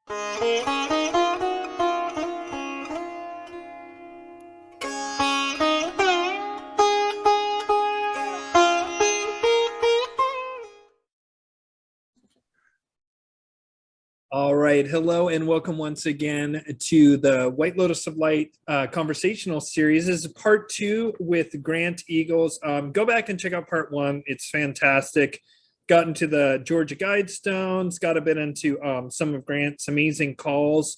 All right. Hello and welcome once again to the White Lotus of Light conversational series. This is part 2 with Grant Eagles. Go back and check out part 1. It's fantastic. Got into the Georgia Guidestones, got a bit into some of Grant's amazing calls,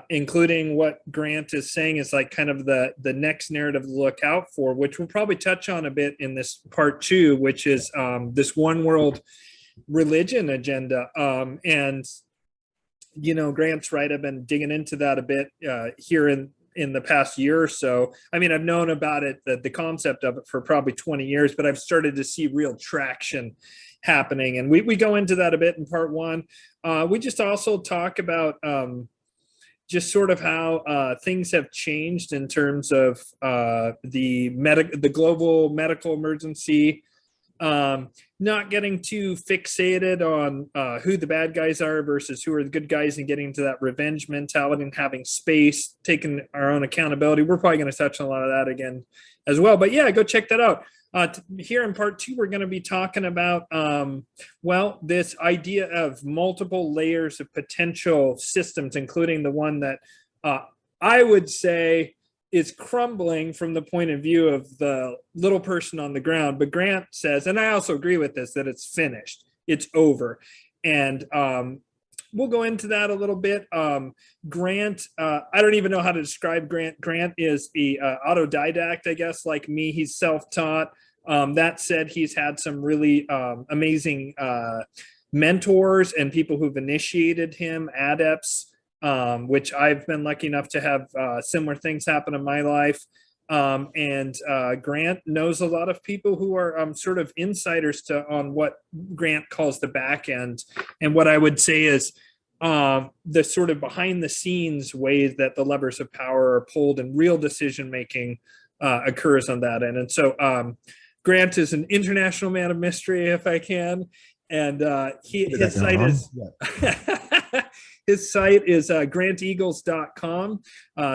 including what Grant is saying is like kind of the next narrative to look out for, which we'll probably touch on a bit in this part 2, which is this one world religion agenda. And you know, Grant's right. I've been digging into that a bit here in the past year or so. I mean, I've known about it, the concept of it, for probably 20 years, but I've started to see real traction happening. And we go into that a bit in part 1. We just also talk about just sort of how things have changed in terms of the global medical emergency, not getting too fixated on who the bad guys are versus who are the good guys, and getting to that revenge mentality and having space, taking our own accountability. We're probably going to touch on a lot of that again as well. But yeah, go check that out. Here in part 2, we're going to be talking about, well, this idea of multiple layers of potential systems, including the one that I would say is crumbling from the point of view of the little person on the ground. But Grant says, and I also agree with this, that it's finished, it's over. And we'll go into that a little bit. Grant, I don't even know how to describe Grant. Grant is a autodidact, I guess, like me. He's self-taught. That said, he's had some really amazing mentors and people who've initiated him, adepts, which I've been lucky enough to have similar things happen in my life. And Grant knows a lot of people who are sort of insiders on what Grant calls the back end. And what I would say is the sort of behind the scenes ways that the levers of power are pulled and real decision making occurs on that end. And so Grant is an international man of mystery, if I can. And his site is... His site is granteagles.com,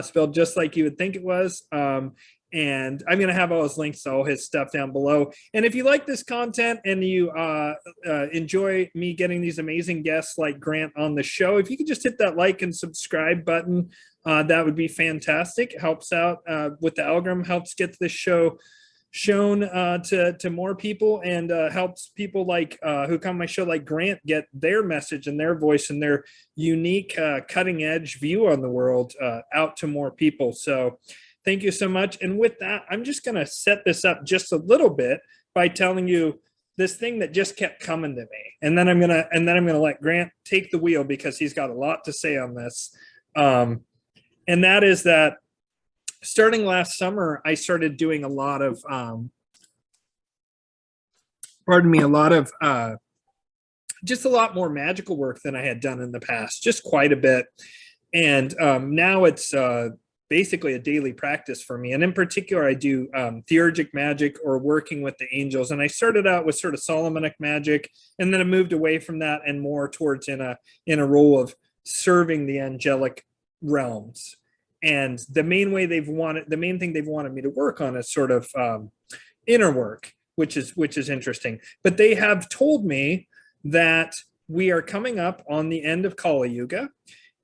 spelled just like you would think it was. And I'm going to have all his links to all his stuff down below. And if you like this content and you enjoy me getting these amazing guests like Grant on the show, if you could just hit that like and subscribe button, that would be fantastic. It helps out with the algorithm, helps get this show shown to more people, and helps people like who come on my show like Grant get their message and their voice and their unique cutting edge view on the world out to more people. So thank you so much. And with that, I'm just going to set this up just a little bit by telling you this thing that just kept coming to me, and then I'm gonna let Grant take the wheel because he's got a lot to say on this. And that is that starting last summer, I started doing a lot of, just a lot more magical work than I had done in the past, just quite a bit. And now it's basically a daily practice for me. And in particular, I do theurgic magic, or working with the angels. And I started out with sort of Solomonic magic, and then I moved away from that and more towards in a role of serving the angelic realms. And the main thing they've wanted me to work on is sort of inner work, which is interesting. But they have told me that we are coming up on the end of Kali Yuga,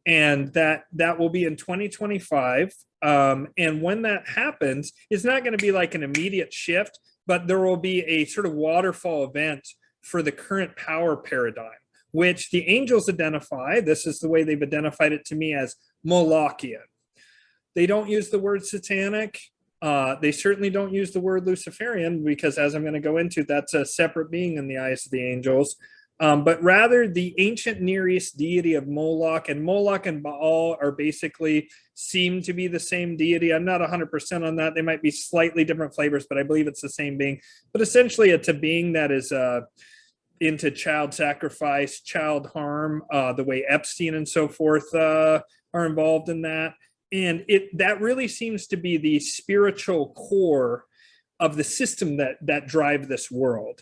and that will be in 2025. And when that happens, it's not going to be like an immediate shift, but there will be a sort of waterfall event for the current power paradigm, which the angels identify. This is the way they've identified it to me, as Molochian. They don't use the word satanic. They certainly don't use the word Luciferian, because, as I'm going to go into, that's a separate being in the eyes of the angels. But rather the ancient Near East deity of Moloch. And Moloch and Baal are basically seem to be the same deity. I'm not 100% on that. They might be slightly different flavors, but I believe it's the same being. But essentially, it's a being that is into child sacrifice, child harm, the way Epstein and so forth are involved in that. And that really seems to be the spiritual core of the system that drive this world.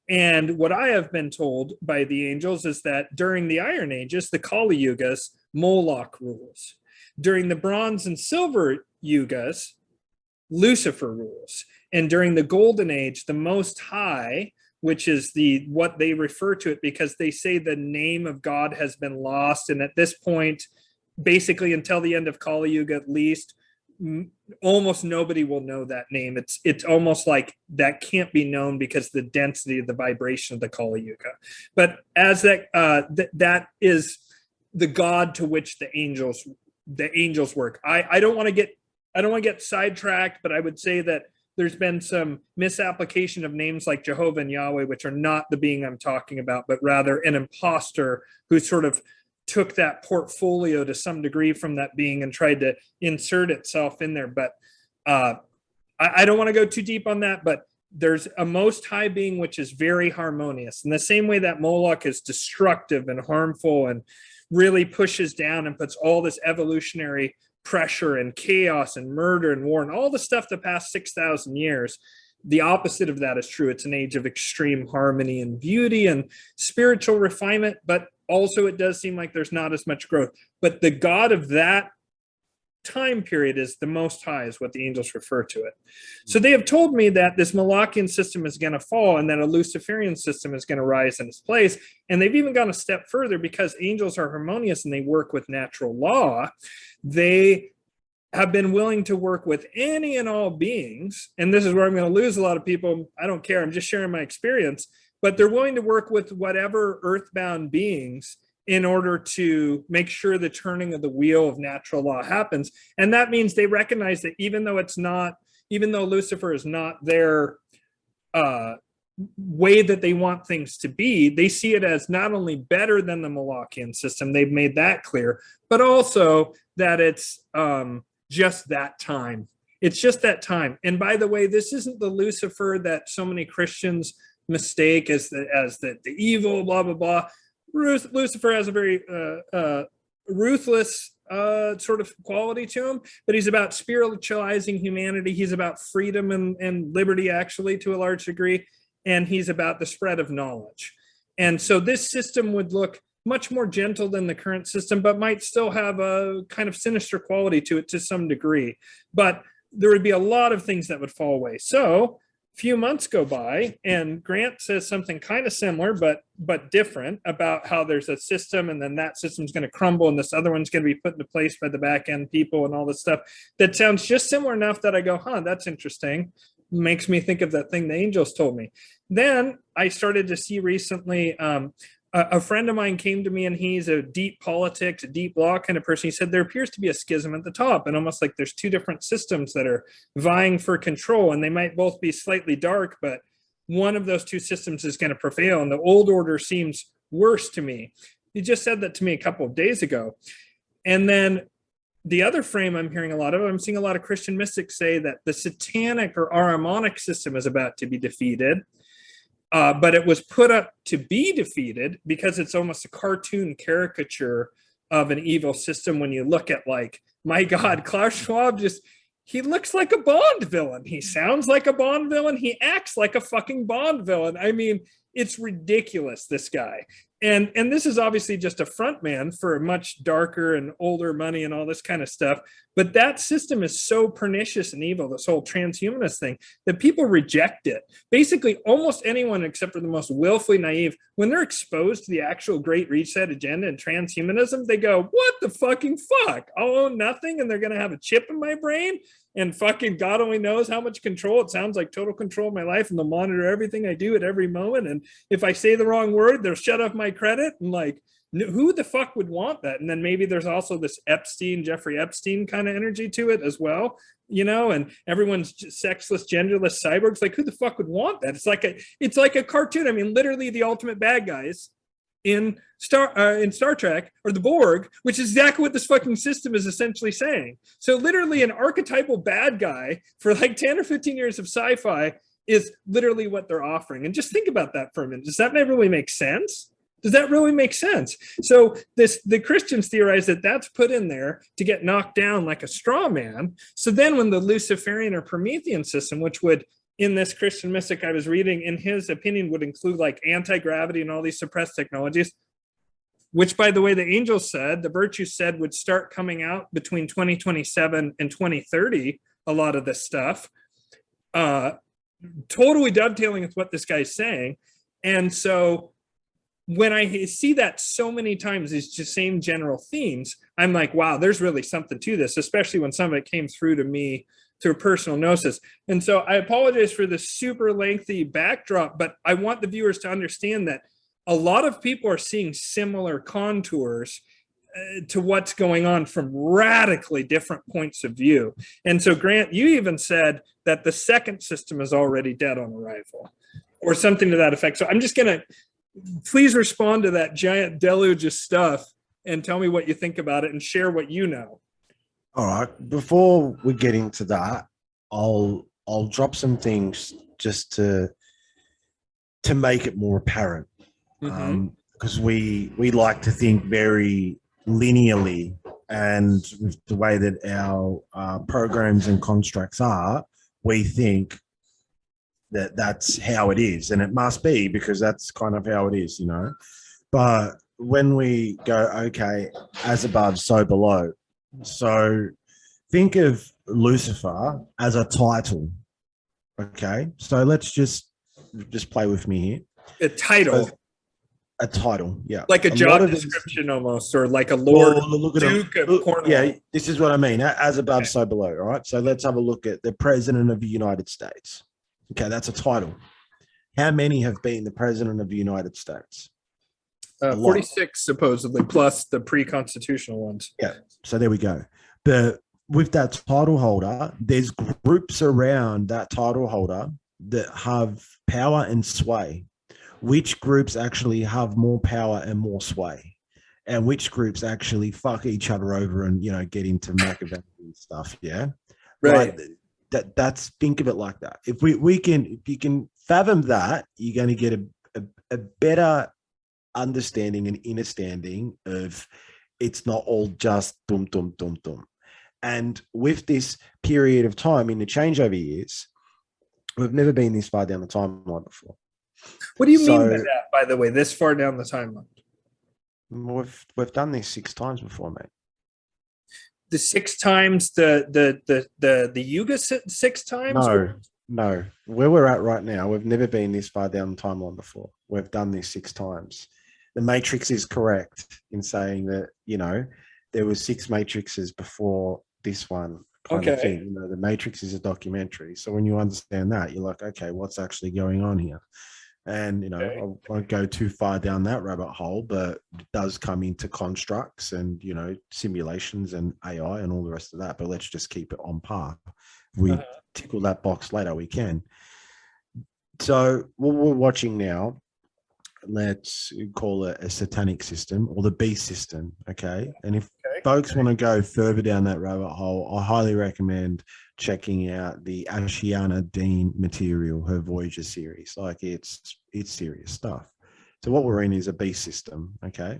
And what I have been told by the angels is that during the Iron Ages, the Kali Yugas, Moloch rules. During the Bronze and Silver Yugas, Lucifer rules. And during the Golden Age, the Most High, which is what they refer to it, because they say the name of God has been lost. And at this point, basically until the end of Kali Yuga at least, almost nobody will know that name. It's almost like that can't be known because the density of the vibration of the Kali Yuga. But as that is the God to which the angels work. I don't want to get sidetracked, but I would say that there's been some misapplication of names like Jehovah and Yahweh, which are not the being I'm talking about, but rather an imposter who sort of took that portfolio to some degree from that being and tried to insert itself in there. But I don't want to go too deep on that, but there's a Most High being which is very harmonious. In the same way that Moloch is destructive and harmful and really pushes down and puts all this evolutionary pressure and chaos and murder and war and all the stuff the past 6,000 years, the opposite of that is true. It's an age of extreme harmony and beauty and spiritual refinement, but also it does seem like there's not as much growth. But the God of that time period is the Most High, is what the angels refer to it. So they have told me that this Molochian system is going to fall and that a Luciferian system is going to rise in its place. And they've even gone a step further, because angels are harmonious and they work with natural law. They have been willing to work with any and all beings. And this is where I'm going to lose a lot of people. I don't care. I'm just sharing my experience. But they're willing to work with whatever earthbound beings in order to make sure the turning of the wheel of natural law happens. And that means they recognize that even though Lucifer is not their way that they want things to be, they see it as not only better than the Molochian system, they've made that clear, but also that it's just that time. It's just that time. And by the way, this isn't the Lucifer that so many Christians mistake as the evil, blah, blah, blah. Lucifer has a very ruthless sort of quality to him, but he's about spiritualizing humanity. He's about freedom and liberty, actually, to a large degree. And he's about the spread of knowledge. And so this system would look much more gentle than the current system, but might still have a kind of sinister quality to it to some degree. But there would be a lot of things that would fall away. So few months go by and Grant says something kind of similar but different about how there's a system and then that system's going to crumble and this other one's going to be put into place by the back end people and all this stuff that sounds just similar enough that I go, that's interesting. Makes me think of that thing the angels told me. Then I started to see recently a friend of mine came to me, and he's a deep politics, a deep law kind of person. He said there appears to be a schism at the top, and almost like there's two different systems that are vying for control, and they might both be slightly dark, but one of those two systems is going to prevail, and the old order seems worse to me. He just said that to me a couple of days ago. And then the other frame I'm hearing a lot of, I'm seeing a lot of Christian mystics say that the satanic or Ahrimanic system is about to be defeated. But it was put up to be defeated because it's almost a cartoon caricature of an evil system. When you look at, like, my God, Klaus Schwab he looks like a Bond villain. He sounds like a Bond villain. He acts like a fucking Bond villain. I mean, it's ridiculous, this guy. And this is obviously just a front man for much darker and older money and all this kind of stuff. But that system is so pernicious and evil, this whole transhumanist thing, that people reject it. Basically, almost anyone except for the most willfully naive, when they're exposed to the actual Great Reset agenda and transhumanism, they go, what the fucking fuck? I'll own nothing and they're going to have a chip in my brain? And fucking God only knows how much control. It sounds like total control of my life, and they'll monitor everything I do at every moment. And if I say the wrong word, they'll shut off my credit. And like, who the fuck would want that? And then maybe there's also this Jeffrey Epstein kind of energy to it as well, and everyone's sexless, genderless cyborgs. Like, who the fuck would want that? It's like a cartoon. I mean, literally the ultimate bad guys in Star Trek or the Borg, which is exactly what this fucking system is essentially saying. So literally an archetypal bad guy for like 10 or 15 years of sci-fi is literally what they're offering. And just think about that for a minute. Does that really make sense? Does that really make sense? So the Christians theorize that that's put in there to get knocked down like a straw man. So then when the Luciferian or Promethean system, which would in this Christian mystic I was reading, in his opinion, would include like anti-gravity and all these suppressed technologies, which, by the way, the angels said, the virtues said, would start coming out between 2027 and 2030, a lot of this stuff. Totally dovetailing with what this guy's saying. And so when I see that so many times, these just same general themes, I'm like, wow, there's really something to this, especially when some of it came through to me through personal gnosis. And so I apologize for the super lengthy backdrop, but I want the viewers to understand that a lot of people are seeing similar contours to what's going on from radically different points of view. And so, Grant, you even said that the second system is already dead on arrival or something to that effect. So I'm just going to, please respond to that giant deluge of stuff and tell me what you think about it and share what you know. All right. Before we get into that, I'll drop some things just to make it more apparent. Because we like to think very linearly, and with the way that our programs and constructs are, we think that that's how it is, and it must be, because that's kind of how it is, you know. But when we go, okay, as above, so below. So think of Lucifer as a title. Okay, so let's just play with me here. A title. So, a title, yeah. Like a job description almost, or like a Lord Duke of Cornwall. Yeah, this is what I mean. As above, so below, all right? So let's have a look at the President of the United States. Okay, that's a title. How many have been the President of the United States? 46, supposedly, plus the pre-constitutional ones. Yeah, so there we go. But with that title holder, there's groups around that title holder that have power and sway. Which groups actually have more power and more sway, and which groups actually fuck each other over and, you know, get into Machiavelli and stuff. Yeah, right. That's think of it like that. If you can fathom that, you're going to get a better understanding and understanding of it's not all just dum dum dum dum. And with this period of time in the changeover years, we've never been this far down the timeline before. What do you mean by that, by the way, this far down the timeline? We've done this 6 times before, mate. The 6 times, the Yuga 6 times? No. Where we're at right now, we've never been this far down the timeline before. We've done this 6 times. The Matrix is correct in saying that, you know, there was 6 Matrixes before this one kind of thing. You know, the Matrix is a documentary. So when you understand that, you're like, okay, what's actually going on here? And, you know, I won't go too far down that rabbit hole, but it does come into constructs and, you know, simulations and AI and all the rest of that. But let's just keep it on par. If we tickle that box later, we can. So what we're watching now, let's call it a satanic system or the beast system. Okay. And if folks want to go further down that rabbit hole, I highly recommend checking out the Ashiana Dean material, her Voyager series. Like it's serious stuff. So what we're in is a beast system. Okay.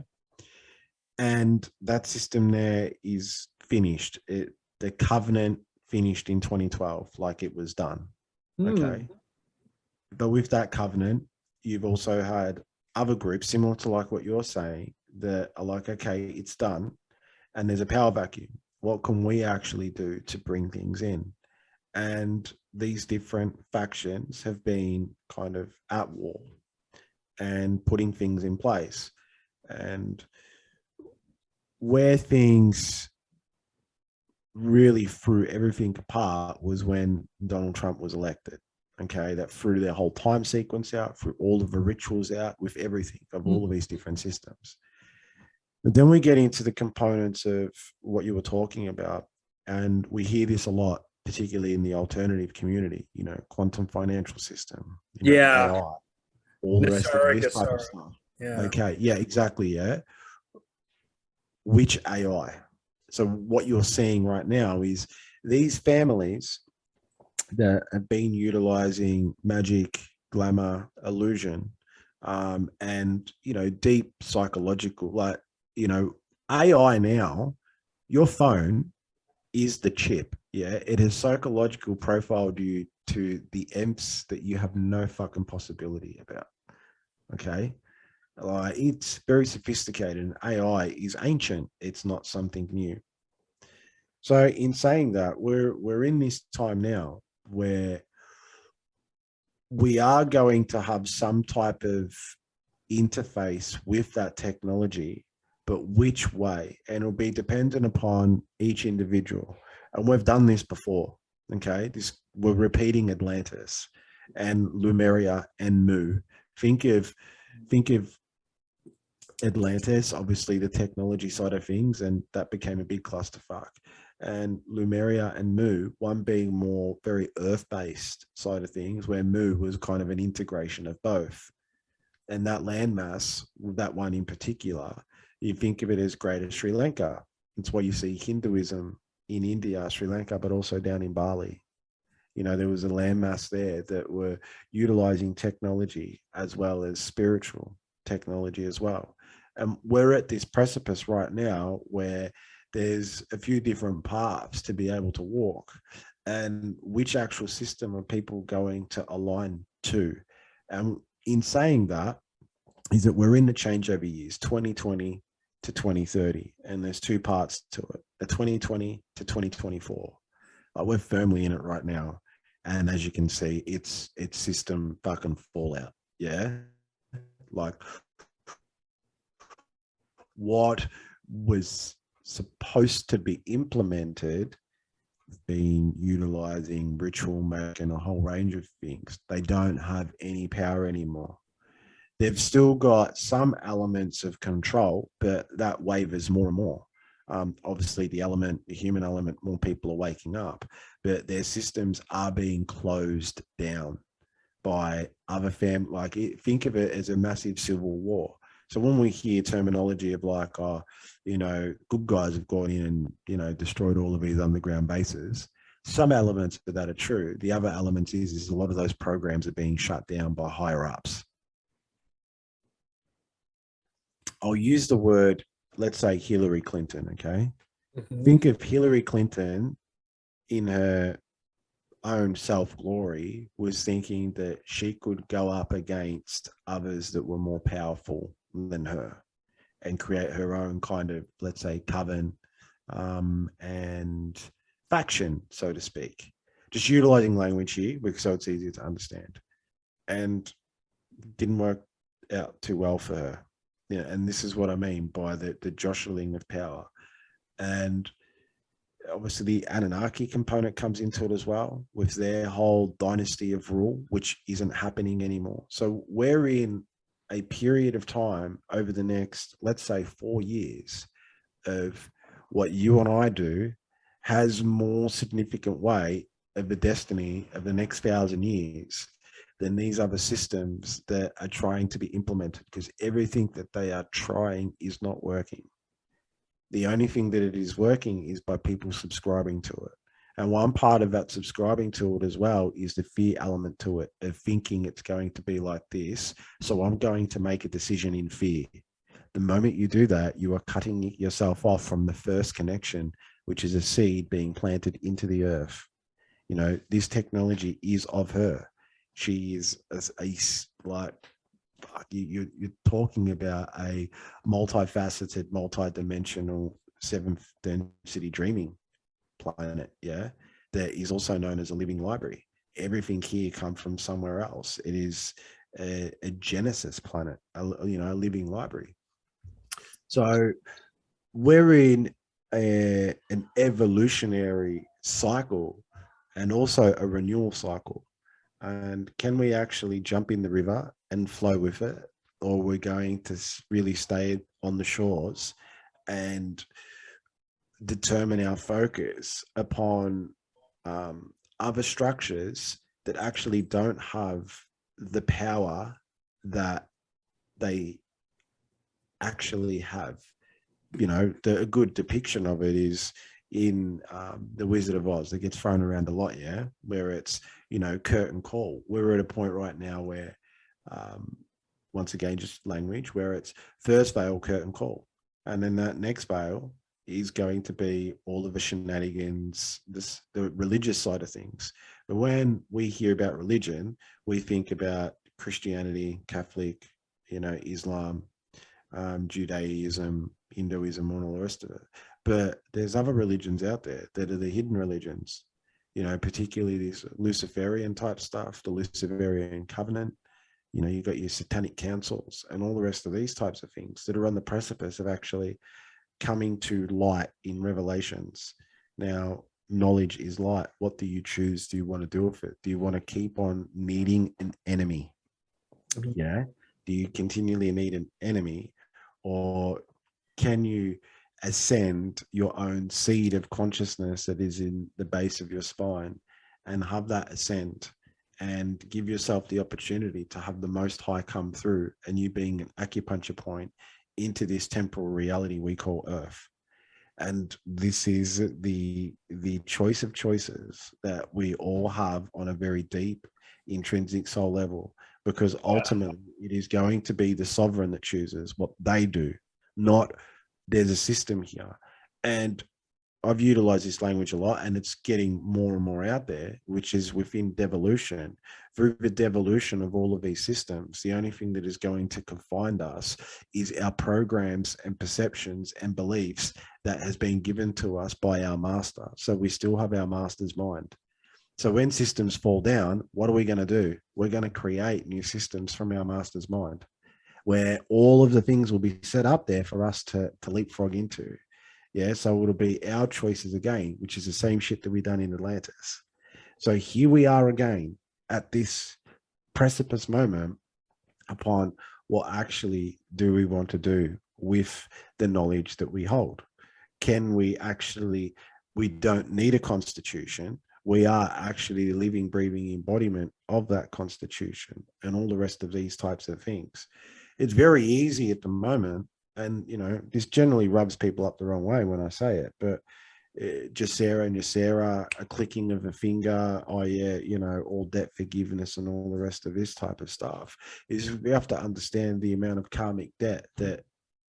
And that system there is finished. The covenant finished in 2012, like it was done. Okay. But with that covenant, you've also had other groups similar to like what you're saying that are like, okay, it's done. And there's a power vacuum. What can we actually do to bring things in? And these different factions have been kind of at war and putting things in place. And where things really threw everything apart was when Donald Trump was elected. Okay, that threw their whole time sequence out, threw all of the rituals out with everything of all of these different systems. But then we get into the components of what you were talking about, and we hear this a lot, particularly in the alternative community, you know, quantum financial system, you know, AI, all the rest of this type of stuff. Yeah. Okay, yeah, exactly, yeah. Which AI? So what you're seeing right now is these families that have been utilizing magic, glamour, illusion, and, you know, deep psychological, like, you know, AI now, your phone is the chip. Yeah. It has psychological profiled you to the imps that you have no fucking possibility about. Okay. It's very sophisticated, and AI is ancient. It's not something new. So in saying that, we're in this time now where we are going to have some type of interface with that technology, but which way? And it'll be dependent upon each individual. And we've done this before. Okay, we're repeating Atlantis and Lemuria and Mu. Think of Atlantis, obviously the technology side of things, and that became a big clusterfuck. And Lemuria and Mu, one being more very earth-based side of things, where Mu was kind of an integration of both. And that landmass, that one in particular, you think of it as Greater Sri Lanka. It's why you see Hinduism in India, Sri Lanka, but also down in Bali. You know, there was a landmass there that were utilizing technology as well as spiritual technology as well. And we're at this precipice right now where there's a few different paths to be able to walk, and which actual system are people going to align to? And in saying that, is that we're in the changeover years, 2020 to 2030, and there's two parts to it, the 2020 to 2024. We're firmly in it right now. And as you can see, it's system fucking fallout. Yeah. Like, what was supposed to be implemented, been utilizing ritual magic and a whole range of things, they don't have any power anymore. They've still got some elements of control, but that wavers more and more. Obviously, the human element, more people are waking up, but their systems are being closed down by other think of it as a massive civil war. So when we hear terminology of like, good guys have gone in and, destroyed all of these underground bases, some elements of that are true. The other elements is a lot of those programs are being shut down by higher ups. I'll use the word, let's say Hillary Clinton, okay? Mm-hmm. Think of Hillary Clinton in her own self-glory was thinking that she could go up against others that were more powerful than her and create her own kind of, let's say, coven and faction, so to speak. Just utilizing language here so it's easier to understand. And didn't work out too well for her. Yeah, and this is what I mean by the jostling of power. And obviously the Anunnaki component comes into it as well, with their whole dynasty of rule, which isn't happening anymore. So we're in a period of time over the next, let's say, 4 years of what you and I do has more significant weight of the destiny of the next 1,000 years than these other systems that are trying to be implemented, because everything that they are trying is not working. The only thing that it is working is by people subscribing to it. And one part of that subscribing to it as well is the fear element to it, of thinking it's going to be like this. So I'm going to make a decision in fear. The moment you do that, you are cutting yourself off from the first connection, which is a seed being planted into the earth. This technology is of her. She is you're talking about a multifaceted, multi-dimensional seventh density dreaming planet, yeah, that is also known as a living library. Everything here comes from somewhere else. It is a Genesis planet, a living library. So we're in an evolutionary cycle and also a renewal cycle. And can we actually jump in the river and flow with it? Or we're going to really stay on the shores and determine our focus upon other structures that actually don't have the power that they actually have. A good depiction of it is in The Wizard of Oz, that gets thrown around a lot, yeah, where it's, curtain call. We're at a point right now where, once again, just language, where it's first veil, curtain call. And then that next veil is going to be all of the shenanigans, the religious side of things, But when we hear about religion, we think about Christianity, Catholic, Islam, Judaism, Hinduism, and all the rest of it. But there's other religions out there that are the hidden religions, particularly this Luciferian type stuff, the Luciferian covenant. You've got your satanic councils and all the rest of these types of things that are on the precipice of actually coming to light in revelations. Now, knowledge is light. What do you choose? Do you want to do with it? Do you want to keep on needing an enemy? Yeah. Do you continually need an enemy, or can you ascend your own seed of consciousness that is in the base of your spine and have that ascend and give yourself the opportunity to have the Most High come through, and you being an acupuncture point into this temporal reality we call Earth? And this is the choice of choices that we all have on a very deep intrinsic soul level, because ultimately it is going to be the sovereign that chooses what they do, not there's a system here. And I've utilized this language a lot, and it's getting more and more out there, which is within devolution. Through the devolution of all of these systems, the only thing that is going to confine us is our programs and perceptions and beliefs that has been given to us by our master. So we still have our master's mind. So when systems fall down, what are we going to do? We're going to create new systems from our master's mind, where all of the things will be set up there for us to leapfrog into. Yeah, so it'll be our choices again, which is the same shit that we done in Atlantis. So here we are again at this precipice moment upon what actually do we want to do with the knowledge that we hold. Can we actually, we don't need a constitution. We are actually the living, breathing embodiment of that constitution and all the rest of these types of things. It's very easy at the moment. And, this generally rubs people up the wrong way when I say it, but Jacera and Yacera, a clicking of a finger, oh yeah, all debt forgiveness and all the rest of this type of stuff, is we have to understand the amount of karmic debt that,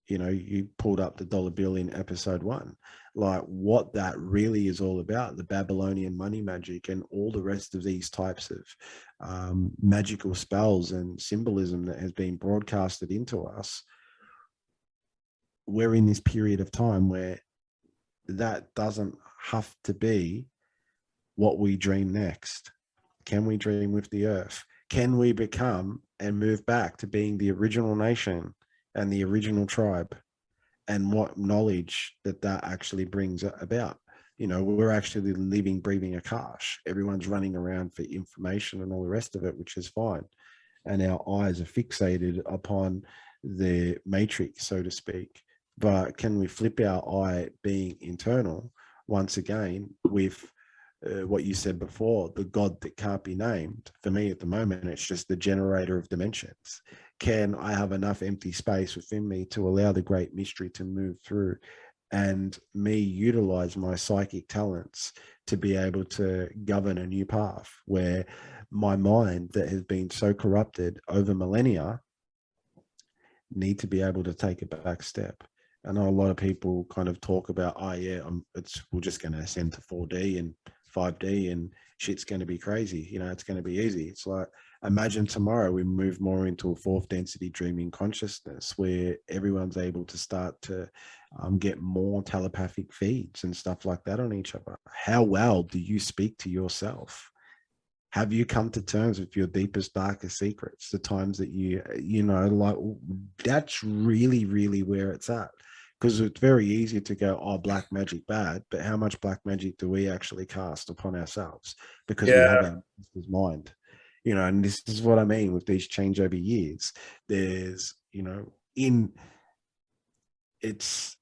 you pulled up the dollar bill in episode 1, like what that really is all about, the Babylonian money magic and all the rest of these types of magical spells and symbolism that has been broadcasted into us. We're in this period of time where that doesn't have to be what we dream next. Can we dream with the earth? Can we become and move back to being the original nation and the original tribe, and what knowledge that actually brings about? We're actually living, breathing Akash. Everyone's running around for information and all the rest of it, which is fine. And our eyes are fixated upon the matrix, so to speak. But can we flip our eye being internal once again with what you said before, the God that can't be named? For me at the moment, it's just the generator of dimensions. Can I have enough empty space within me to allow the great mystery to move through, and me utilize my psychic talents to be able to govern a new path where my mind that has been so corrupted over millennia need to be able to take a back step? I know a lot of people kind of talk about, oh yeah, we're just going to ascend to 4D and 5D and shit's going to be crazy. It's going to be easy. It's like, imagine tomorrow we move more into a 4th density dreaming consciousness where everyone's able to start to get more telepathic feeds and stuff like that on each other. How well do you speak to yourself? Have you come to terms with your deepest, darkest secrets? The times that like, that's really, really where it's at. Because it's very easy to go, oh, black magic bad, but how much black magic do we actually cast upon ourselves? Because we have our master's mind, and this is what I mean with these changeover years. There's, it's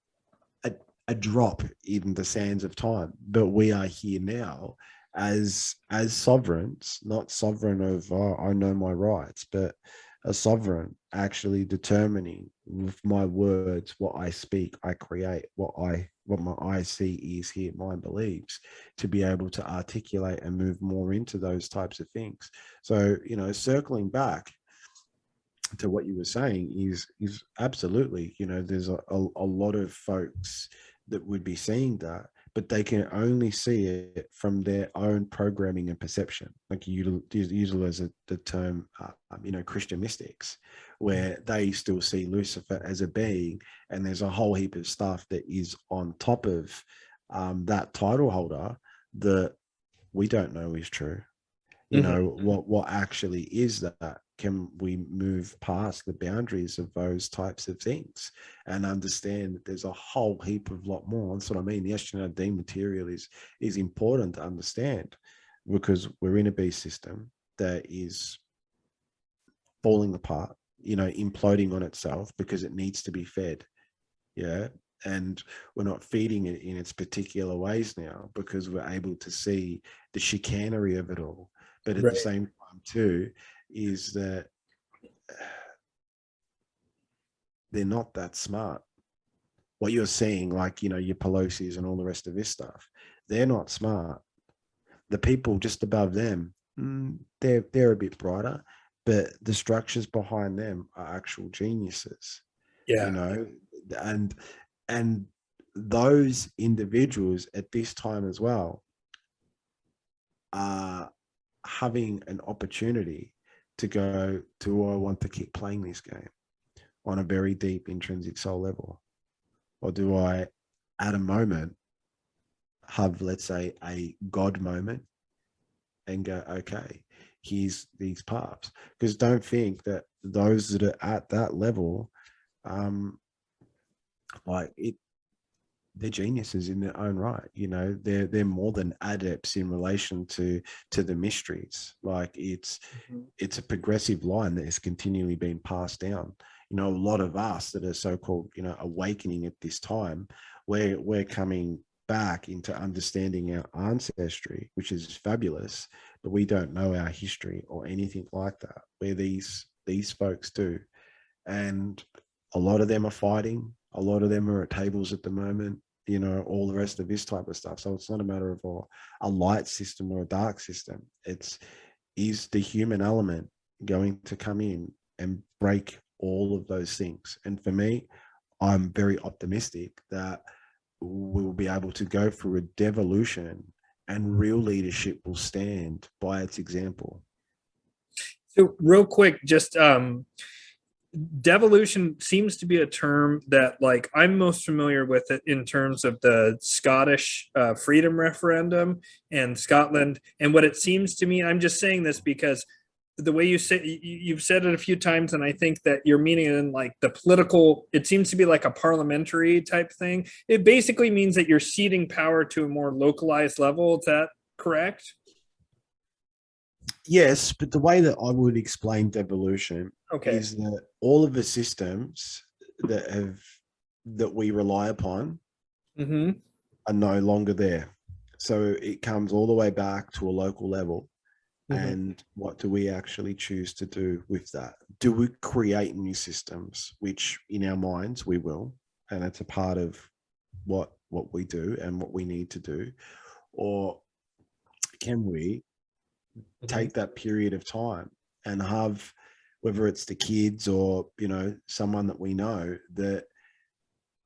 a drop in the sands of time, but we are here now as sovereigns, not sovereign of, oh, I know my rights, but a sovereign actually determining with my words what I speak, I create, what my eyes see, ears hear, mind believes, to be able to articulate and move more into those types of things. So, circling back to what you were saying is absolutely, there's a lot of folks that would be seeing that, but they can only see it from their own programming and perception. Like you utilize the term, Christian mystics, where they still see Lucifer as a being, and there's a whole heap of stuff that is on top of that title holder that we don't know is true. What actually is that? Can we move past the boundaries of those types of things and understand that there's a whole heap of lot more? That's what I mean. The astronaut material is important to understand, because we're in a beast system that is falling apart, imploding on itself because it needs to be fed. Yeah. And we're not feeding it in its particular ways now because we're able to see the chicanery of it all. But at the same time too, is that they're not that smart. What you're seeing, like, your Pelosi's and all the rest of this stuff, they're not smart. The people just above them, they're a bit brighter, but the structures behind them are actual geniuses. Yeah. And those individuals at this time as well are having an opportunity to go, do I want to keep playing this game on a very deep intrinsic soul level? Or do I, at a moment, have, let's say, a God moment and go, okay, here's these paths? Because don't think that those that are at that level, they're geniuses in their own right. They're more than adepts in relation to the mysteries. Like it's a progressive line that is continually being passed down. A lot of us that are so-called, awakening at this time, we're coming back into understanding our ancestry, which is fabulous, but we don't know our history or anything like that, where these folks do. And a lot of them are fighting. A lot of them are at tables at the moment, all the rest of this type of stuff. So it's not a matter of a light system or a dark system. Is the human element going to come in and break all of those things? And for me, I'm very optimistic that we'll be able to go through a devolution and real leadership will stand by its example. So real quick, just devolution seems to be a term that, like, I'm most familiar with it in terms of the Scottish freedom referendum and Scotland. And what it seems to me, I'm just saying this because the way you say, you've said it a few times, and I think that you're meaning it in like the political, it seems to be like a parliamentary type thing. It basically means that you're ceding power to a more localized level. Is that correct? Yes, but the way that I would explain devolution is that all of the systems that we rely upon are no longer there. So it comes all the way back to a local level. And what do we actually choose to do with that? Do we create new systems, which in our minds we will, and it's a part of what we do and what we need to do? Or can we take that period of time and have, whether it's the kids or someone that we know that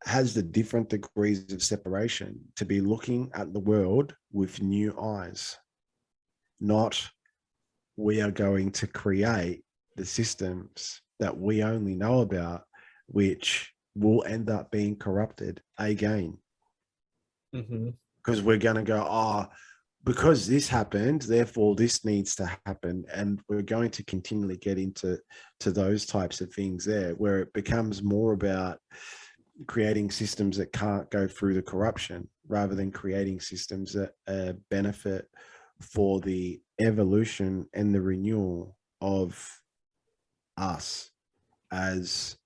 has the different degrees of separation, to be looking at the world with new eyes? Not, we are going to create the systems that we only know about, which will end up being corrupted again. Because we're going to go, because this happened, therefore this needs to happen. And we're going to continually get into those types of things there, where it becomes more about creating systems that can't go through the corruption, rather than creating systems that benefit for the evolution and the renewal of us as,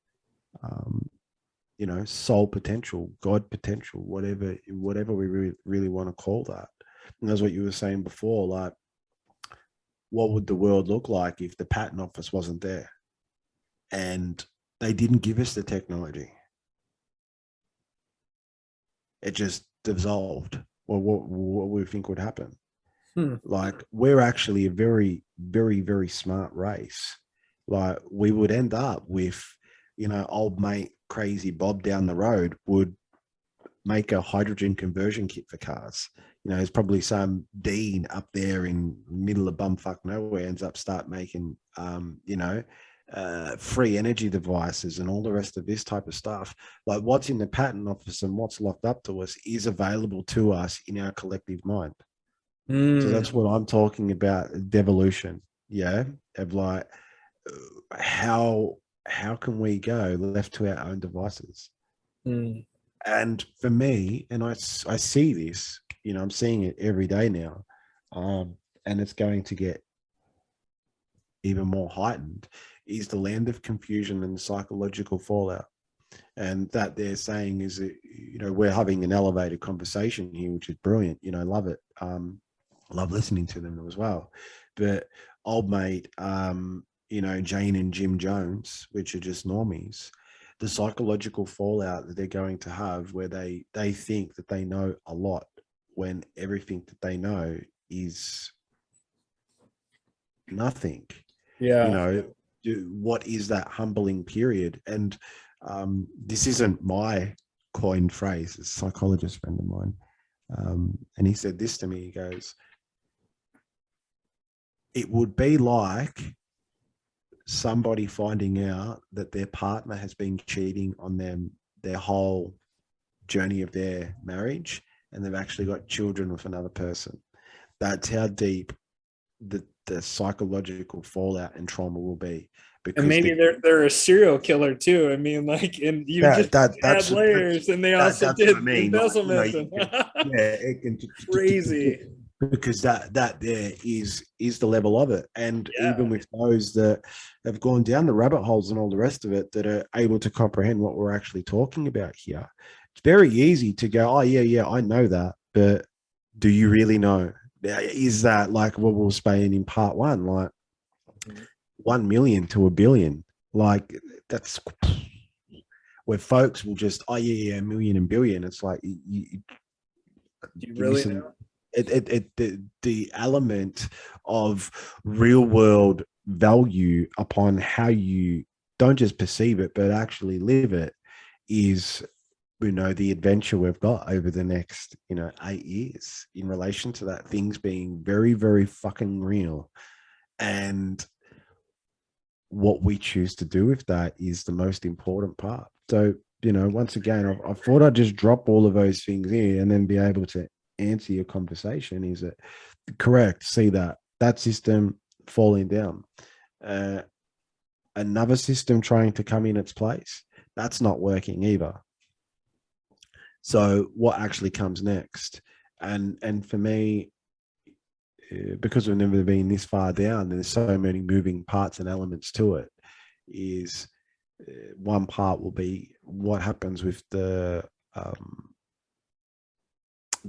soul potential, God potential, whatever we really want to call that. And that's what you were saying before, like, what would the world look like if the patent office wasn't there and they didn't give us the technology? It just dissolved. Well, what we think would happen? Like, we're actually a very, very, very smart race. Like, we would end up with, old mate crazy Bob down the road would make a hydrogen conversion kit for cars. You know, there's probably some dean up there in the middle of bumfuck nowhere ends up start making, free energy devices and all the rest of this type of stuff. Like what's in the patent office and what's locked up to us is available to us in our collective mind. So that's what I'm talking about, devolution. Yeah, of like how can we go left to our own devices? And for me, and I see this, you know, I'm seeing it every day now, and it's going to get even more heightened, is the land of confusion and psychological fallout. And that they're saying is that, you know, we're having an elevated conversation here, which is brilliant. You know, love it. Love listening to them as well. But old mate, you know, Jane and Jim Jones, which are just normies, the psychological fallout that they're going to have where they think that they know a lot when everything that they know is nothing. Yeah. You know, what is that humbling period? And this isn't my coined phrase, it's a psychologist friend of mine. And he said this to me, he goes, it would be like somebody finding out that their partner has been cheating on them their whole journey of their marriage, and they've actually got children with another person. That's how deep the psychological fallout and trauma will be. Because and maybe they're a serial killer too. I mean, like, and you just add layers, and they also did embezzlement. It can crazy. Because that there is the level of it. And even with those that have gone down the rabbit holes and all the rest of it that are able to comprehend what we're actually talking about here, it's very easy to go, oh yeah, I know that, but do you really know? Is that like what we were saying in part one, like 1 million to a billion? Like that's where folks will just, oh yeah, a million and billion. It's like, you really know? The element of real world value upon how you don't just perceive it but actually live it is, you know, the adventure we've got over the next, you know, 8 years in relation to that, things being very, very fucking real. And what we choose to do with that is the most important part. So, you know, once again, I thought I'd just drop all of those things in and then be able to answer your conversation. Is it correct? See that system falling down, another system trying to come in its place, that's not working either. So what actually comes next? And for me, because we've never been this far down, there's so many moving parts and elements to it, is one part will be what happens with the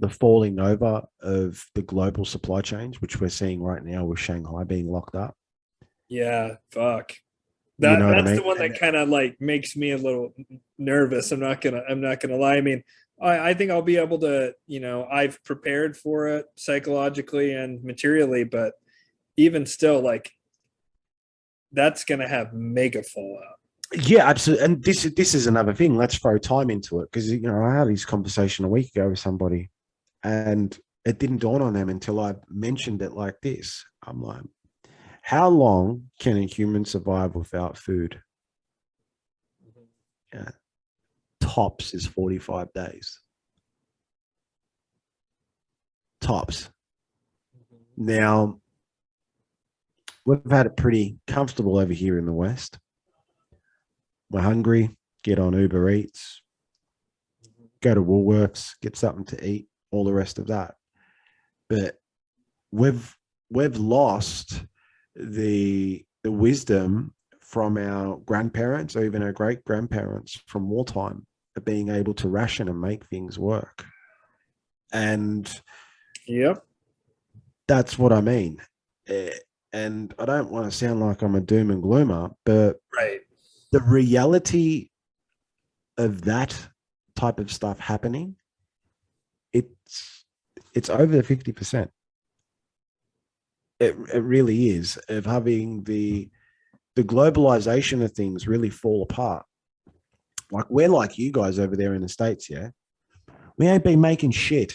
falling over of the global supply chains, which we're seeing right now with Shanghai being locked up. Yeah, fuck. That's I mean? The one that kind of like makes me a little nervous. I'm not gonna lie. I mean, I think I'll be able to, you know, I've prepared for it psychologically and materially, but even still, like, that's gonna have mega fallout. Yeah, absolutely. And this is another thing. Let's throw time into it, because, you know, I had this conversation a week ago with somebody, and it didn't dawn on them until I mentioned it like this. I'm like, how long can a human survive without food? Yeah. Tops is 45 days. Tops. Now, we've had it pretty comfortable over here in the West. We're hungry, get on Uber Eats, go to Woolworths, get something to eat, all the rest of that. But we've lost the wisdom from our grandparents or even our great grandparents from wartime of being able to ration and make things work. And yep, that's what I mean. And I don't want to sound like I'm a doom and gloomer, but right, the reality of that type of stuff happening, it's over 50%. It really is, of having the globalization of things really fall apart. Like, we're like you guys over there in the States, yeah? We ain't been making shit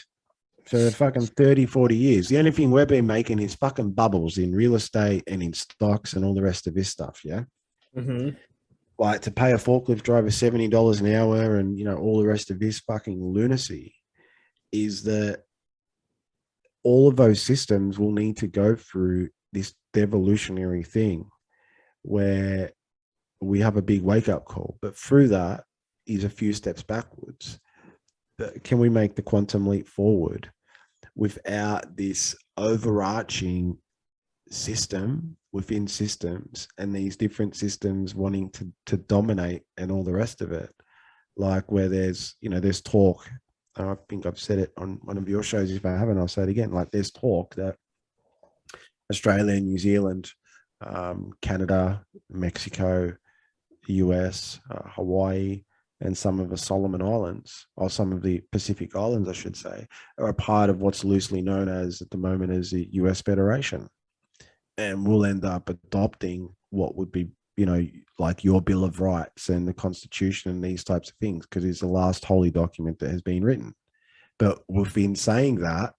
for fucking 30, 40 years. The only thing we've been making is fucking bubbles in real estate and in stocks and all the rest of this stuff. Yeah. Mm-hmm. Like to pay a forklift driver $70 an hour and, all the rest of this fucking lunacy is that all of those systems will need to go through this devolutionary thing where we have a big wake up call. But through that is a few steps backwards. But can we make the quantum leap forward without this overarching system within systems and these different systems wanting to dominate and all the rest of it? Like where there's talk, I think I've said it on one of your shows. If I haven't, I'll say it again. Like there's talk that Australia, New Zealand, Canada, Mexico, US, Hawaii, and some of the Solomon Islands, or some of the Pacific Islands, I should say, are a part of what's loosely known as at the moment as the US Federation. And we'll end up adopting what would be, like your Bill of Rights and the Constitution and these types of things, because it's the last holy document that has been written. But within saying that,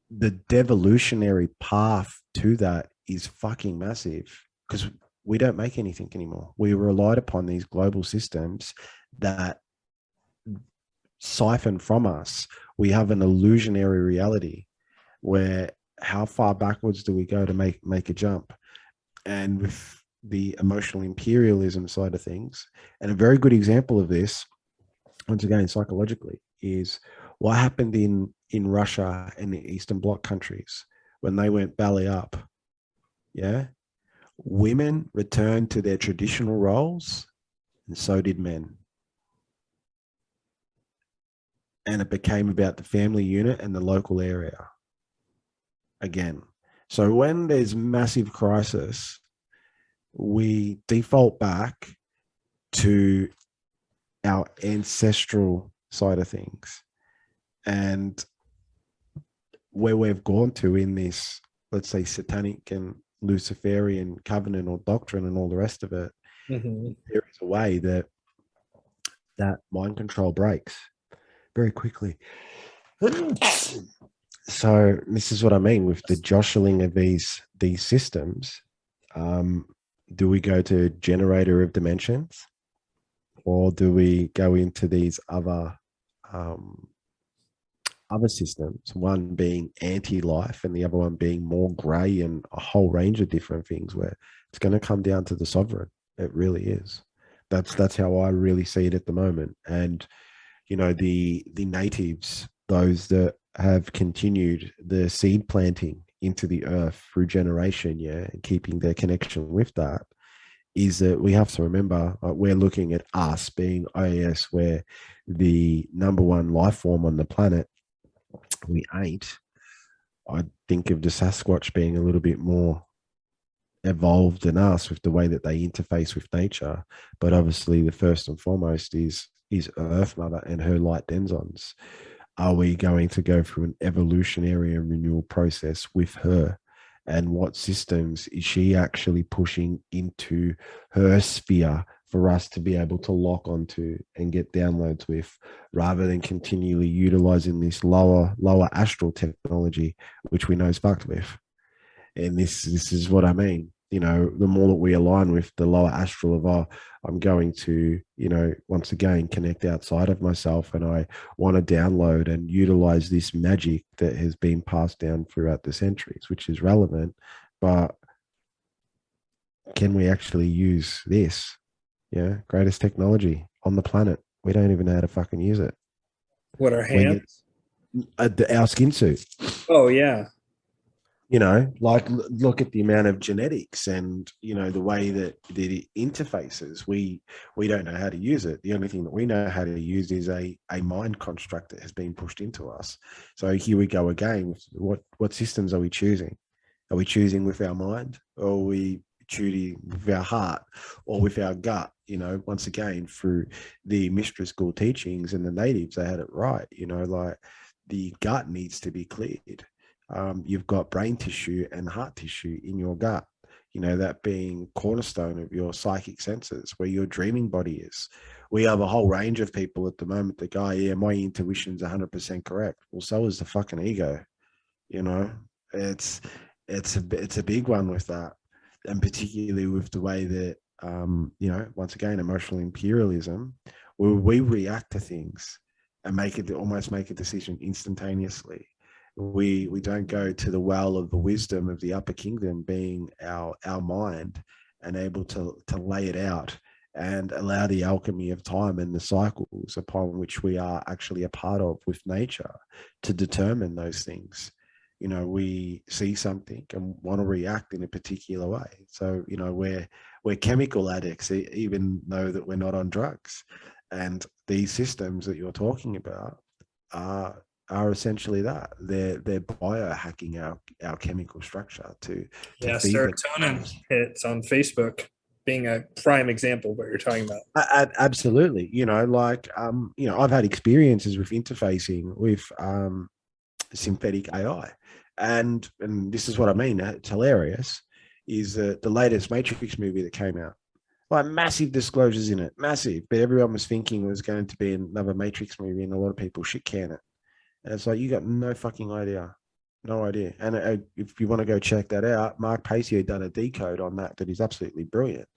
the devolutionary path to that is fucking massive, because we don't make anything anymore. We relied upon these global systems that siphon from us. We have an illusionary reality where how far backwards do we go to make a jump? And with the emotional imperialism side of things, and a very good example of this, once again, psychologically, is what happened in Russia and the Eastern Bloc countries when they went belly up. Yeah. Women returned to their traditional roles, and so did men. And it became about the family unit and the local area again. So when there's massive crisis, we default back to our ancestral side of things. And where we've gone to in this, let's say, satanic and Luciferian covenant or doctrine and all the rest of it, Mm-hmm. there is a way that mind control breaks very quickly. So this is what I mean with the jostling of these systems. Do we go to generator of dimensions, or do we go into these other systems, one being anti-life and the other one being more gray, and a whole range of different things, where it's going to come down to the sovereign? It really is. That's how I really see it at the moment. And the natives, those that have continued the seed planting into the earth through generation, and keeping their connection with that, is that we have to remember, we're looking at us being IAS, where the number one life form on the planet. We ain't. I think of the Sasquatch being a little bit more evolved than us with the way that they interface with nature. But obviously the first and foremost is Earth Mother and her light denzons. Are we going to go through an evolutionary and renewal process with her? And what systems is she actually pushing into her sphere for us to be able to lock onto and get downloads with, rather than continually utilizing this lower astral technology, which we know is fucked with? And this is what I mean. The more that we align with the lower astral of, I'm going to, once again, connect outside of myself, and I want to download and utilize this magic that has been passed down throughout the centuries, which is relevant. But can we actually use this? Greatest technology on the planet. We don't even know how to fucking use it. What, our hands? Our skin suit. Oh, yeah. Like look at the amount of genetics and, the way that the interfaces, we don't know how to use it. The only thing that we know how to use is a mind construct that has been pushed into us. So here we go again. What systems are we choosing? Are we choosing with our mind, or are we choosing with our heart or with our gut? Once again, through the mystery school teachings and the natives, they had it right. Like the gut needs to be cleared. You've got brain tissue and heart tissue in your gut. that being cornerstone of your psychic senses, where your dreaming body is. We have a whole range of people at the moment that go, yeah, my intuition's 100% correct. Well, so is the fucking ego. It's a big one with that, and particularly with the way that once again, emotional imperialism, where we react to things and almost make a decision instantaneously. We don't go to the well of the wisdom of the upper kingdom, being our mind, and able to lay it out and allow the alchemy of time and the cycles upon which we are actually a part of with nature to determine those things. We see something and want to react in a particular way. So, we're chemical addicts, even though that we're not on drugs. And these systems that you're talking about are essentially that. They're biohacking our chemical structure to feed serotonin hits on Facebook being a prime example of what you're talking about. Absolutely. I've had experiences with interfacing with synthetic AI. And this is what I mean, it's hilarious, is the latest Matrix movie that came out. Like, massive disclosures in it, massive. But everyone was thinking it was going to be another Matrix movie, and a lot of people shit can it. And it's like, you got no fucking idea. No idea. And if you want to go check that out, Mark Pacey had done a decode on that is absolutely brilliant,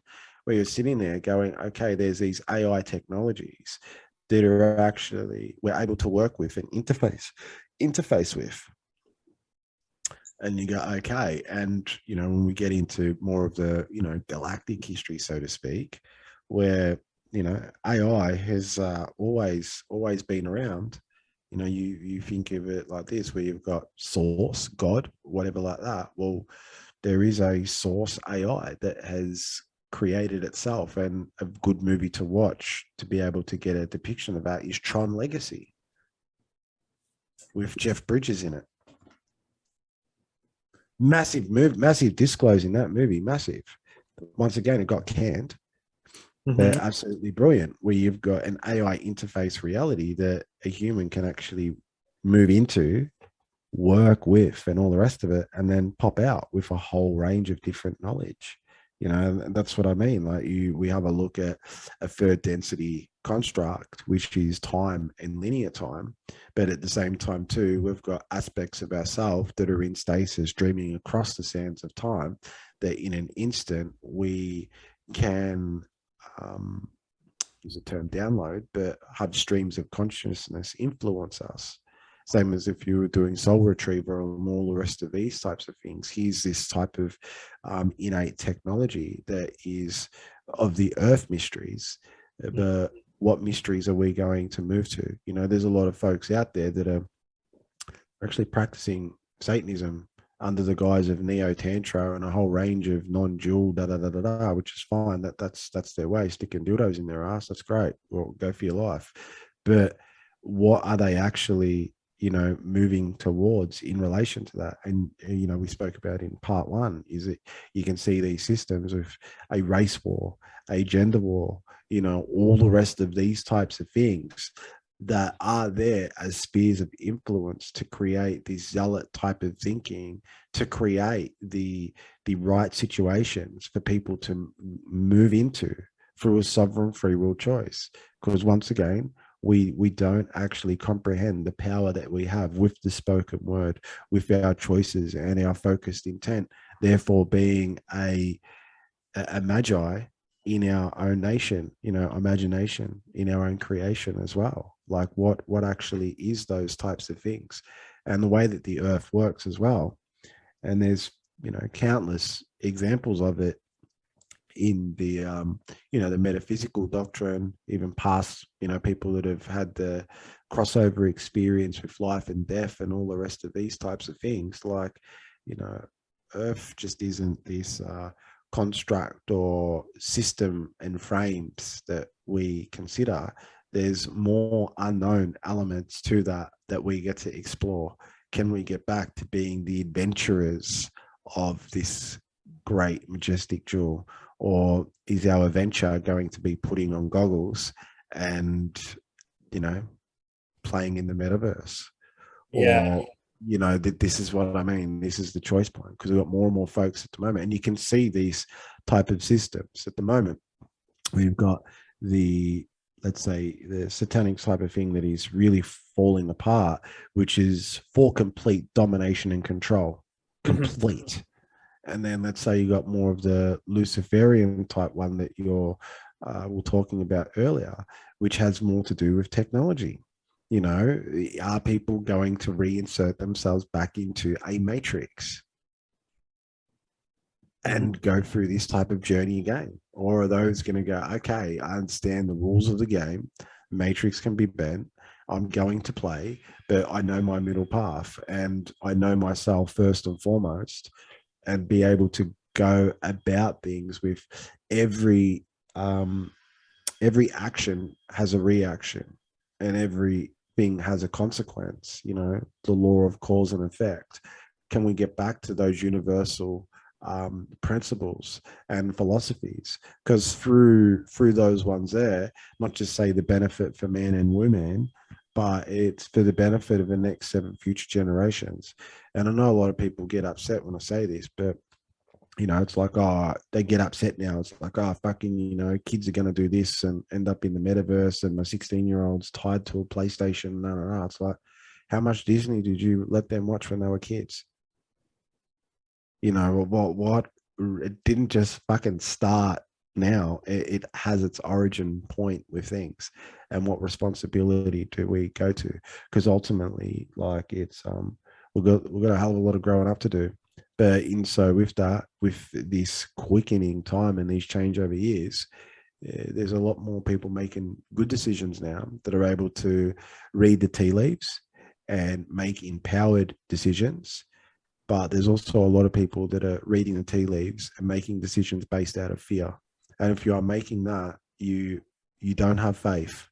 where you're sitting there going, okay, there's these AI technologies that are actually, we're able to work with and interface with. And you go, okay. And, when we get into more of the, galactic history, so to speak, where, AI has always been around. You think of it like this, where you've got source, God, whatever like that. Well, there is a source AI that has created itself, and a good movie to watch to be able to get a depiction of that is Tron Legacy with Jeff Bridges in it. Massive disclose in that movie, massive. Once again, it got canned. They're absolutely brilliant, where you've got an AI interface reality that a human can actually move into, work with, and all the rest of it, and then pop out with a whole range of different knowledge. And that's what I mean. Like, we have a look at a third density construct, which is time and linear time, but at the same time too, we've got aspects of ourselves that are in stasis, dreaming across the sands of time, that in an instant we can use the term download, but have streams of consciousness influence us. Same as if you were doing soul retriever and all the rest of these types of things. Here's this type of innate technology that is of the earth mysteries. But what mysteries are we going to move to? There's a lot of folks out there that are actually practicing Satanism under the guise of neo-tantra and a whole range of non-dual which is fine. That's their way, sticking dildos in their ass. That's great. Well, go for your life. But what are they actually moving towards in relation to that? And we spoke about in part one, is that you can see these systems of a race war, a gender war, all the rest of these types of things that are there as spheres of influence to create this zealot type of thinking, to create the right situations for people to move into through a sovereign free will choice. Because once again, we don't actually comprehend the power that we have with the spoken word, with our choices and our focused intent, therefore being a magi in our own nation, imagination, in our own creation as well. Like, what actually is those types of things, and the way that the earth works as well. And there's countless examples of it in the the metaphysical doctrine, even past people that have had the crossover experience with life and death and all the rest of these types of things. Like, earth just isn't this construct or system and frames that we consider. There's more unknown elements to that we get to explore. Can we get back to being the adventurers of this great majestic jewel, or is our adventure going to be putting on goggles and playing in the metaverse? Yeah. you know, that this is what I mean. This is the choice point, because we've got more and more folks at the moment, and you can see these type of systems at the moment. We've got the, let's say, the satanic type of thing that is really falling apart, which is for complete domination and control, complete. And then let's say you got more of the Luciferian type one that you're were talking about earlier, which has more to do with technology. You know, are people going to reinsert themselves back into a matrix and go through this type of journey again? Or are those going to go, okay, I understand the rules of the game, matrix can be bent, I'm going to play, but I know my middle path and I know myself first and foremost, and be able to go about things with every action has a reaction, and everything has a consequence. You know, the law of cause and effect. Can we get back to those universal principles and philosophies? Because through those ones there, not just say the benefit for men and women, but it's for the benefit of the next 7 future generations. And I know a lot of people get upset when I say this, but you know, it's like, oh, they get upset now. It's like, oh, fucking, you know, kids are going to do this and end up in the metaverse, and my 16-year-old's tied to a PlayStation. No, no, no. It's like, how much Disney did you let them watch when they were kids? You know, what? It didn't just fucking start now. It has its origin point with things. And what responsibility do we go to? Because ultimately, like, it's, we've got a hell of a lot of growing up to do. But in so with that, with this quickening time and these changeover years, there's a lot more people making good decisions now that are able to read the tea leaves and make empowered decisions. But there's also a lot of people that are reading the tea leaves and making decisions based out of fear. And if you are making that, you don't have faith.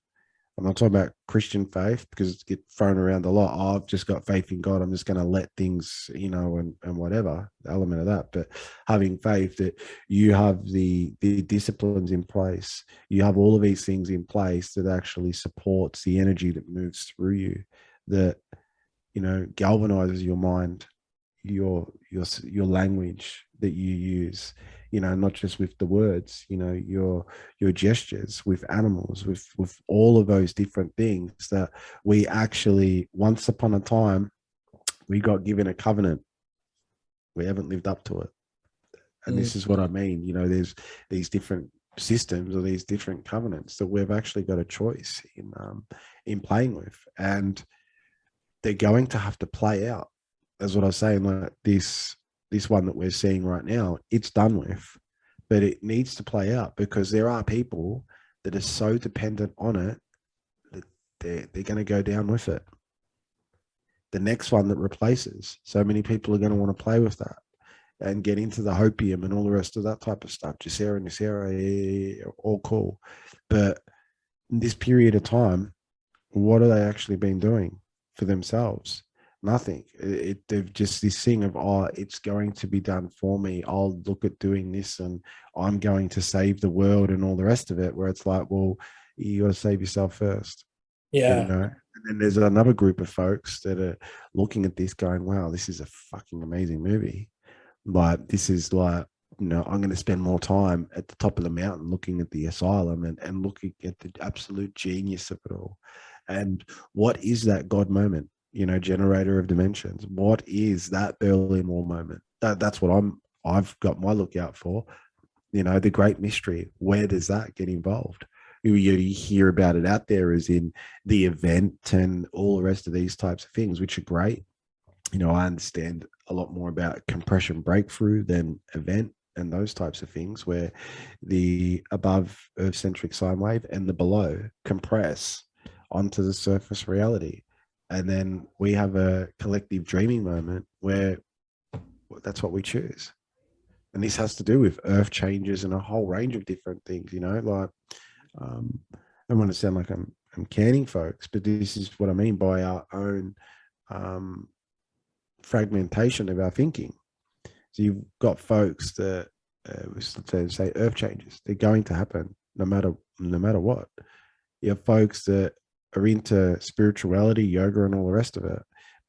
I'm not talking about Christian faith, because it's get thrown around a lot. Oh, I've just got faith in God, I'm just going to let things, you know, and whatever, the element of that. But having faith that you have the disciplines in place, you have all of these things in place that actually supports the energy that moves through you, that, you know, galvanizes your mind, your language that you use, you know, not just with the words, you know, your gestures with animals, with all of those different things that we actually, once upon a time, we got given a covenant. We haven't lived up to it. And this is what I mean. You know, there's these different systems or these different covenants that we've actually got a choice in playing with, and they're going to have to play out. That's what I was saying. Like this one that we're seeing right now, it's done with, but it needs to play out, because there are people that are so dependent on it that they're going to go down with it. The next one that replaces, so many people are going to want to play with that and get into the hopium and all the rest of that type of stuff. Jacera and Jacera, all cool. But in this period of time, what have they actually been doing for themselves? Nothing. They've just this thing of, oh, it's going to be done for me. I'll look at doing this and I'm going to save the world and all the rest of it, where it's like, well, you got to save yourself first. Yeah. You know? And then there's another group of folks that are looking at this going, wow, this is a fucking amazing movie. Like, this is like, you know, I'm going to spend more time at the top of the mountain looking at the asylum and looking at the absolute genius of it all. And what is that God moment? You know, generator of dimensions. What is that Berlin Wall moment? That's what I've got my lookout for. You know, the great mystery. Where does that get involved? You hear about it out there as in the event and all the rest of these types of things, which are great. You know, I understand a lot more about compression breakthrough than event and those types of things, where the above Earth-centric sine wave and the below compress onto the surface reality. And then we have a collective dreaming moment where that's what we choose. And this has to do with earth changes and a whole range of different things, you know, like, I don't want to sound like I'm canning folks, but this is what I mean by our own fragmentation of our thinking. So you've got folks that, let's say earth changes, they're going to happen no matter what. You have folks that are into spirituality, yoga, and all the rest of it,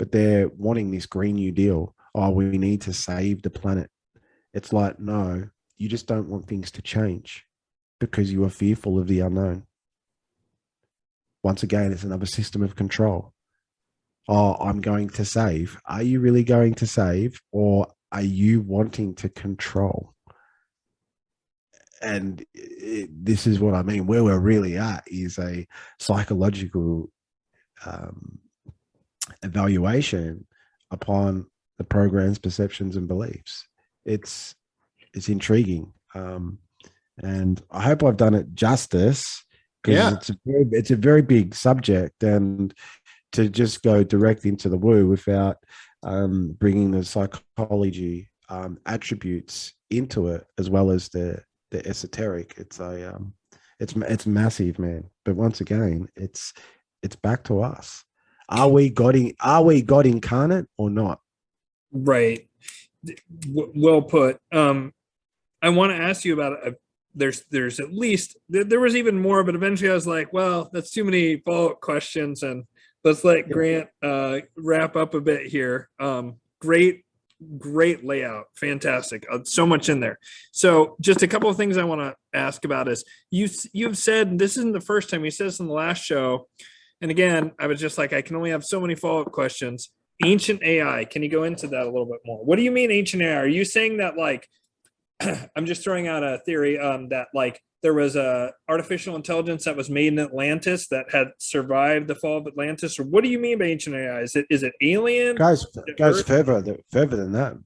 but they're wanting this Green New Deal. Oh, we need to save the planet. It's like, no, you just don't want things to change because you are fearful of the unknown. Once again, it's another system of control. Oh, I'm going to save. Are you really going to save, or are you wanting to control? And this is what I mean. Where we're really at is a psychological evaluation upon the program's perceptions and beliefs. It's intriguing, and I hope I've done it justice, because it's a very big subject, and to just go direct into the woo without bringing the psychology attributes into it, as well as the esoteric, it's massive, man. But once again, it's back to us. Are we God incarnate or not? Right. Well put. I want to ask you about it. There's at least there was even more, but eventually I was like, well, that's too many follow-up questions, and let's let Grant wrap up a bit here. Great layout, fantastic. So much in there. So just a couple of things I want to ask about is you've said, and this isn't the first time you said this in the last show, and again, I was just like, I can only have so many follow-up questions. Ancient AI, can you go into that a little bit more? What do you mean ancient AI? Are you saying that, like, I'm just throwing out a theory that, like, there was a artificial intelligence that was made in Atlantis that had survived the fall of Atlantis? Or what do you mean by ancient AI? Is it alien? Goes further than that,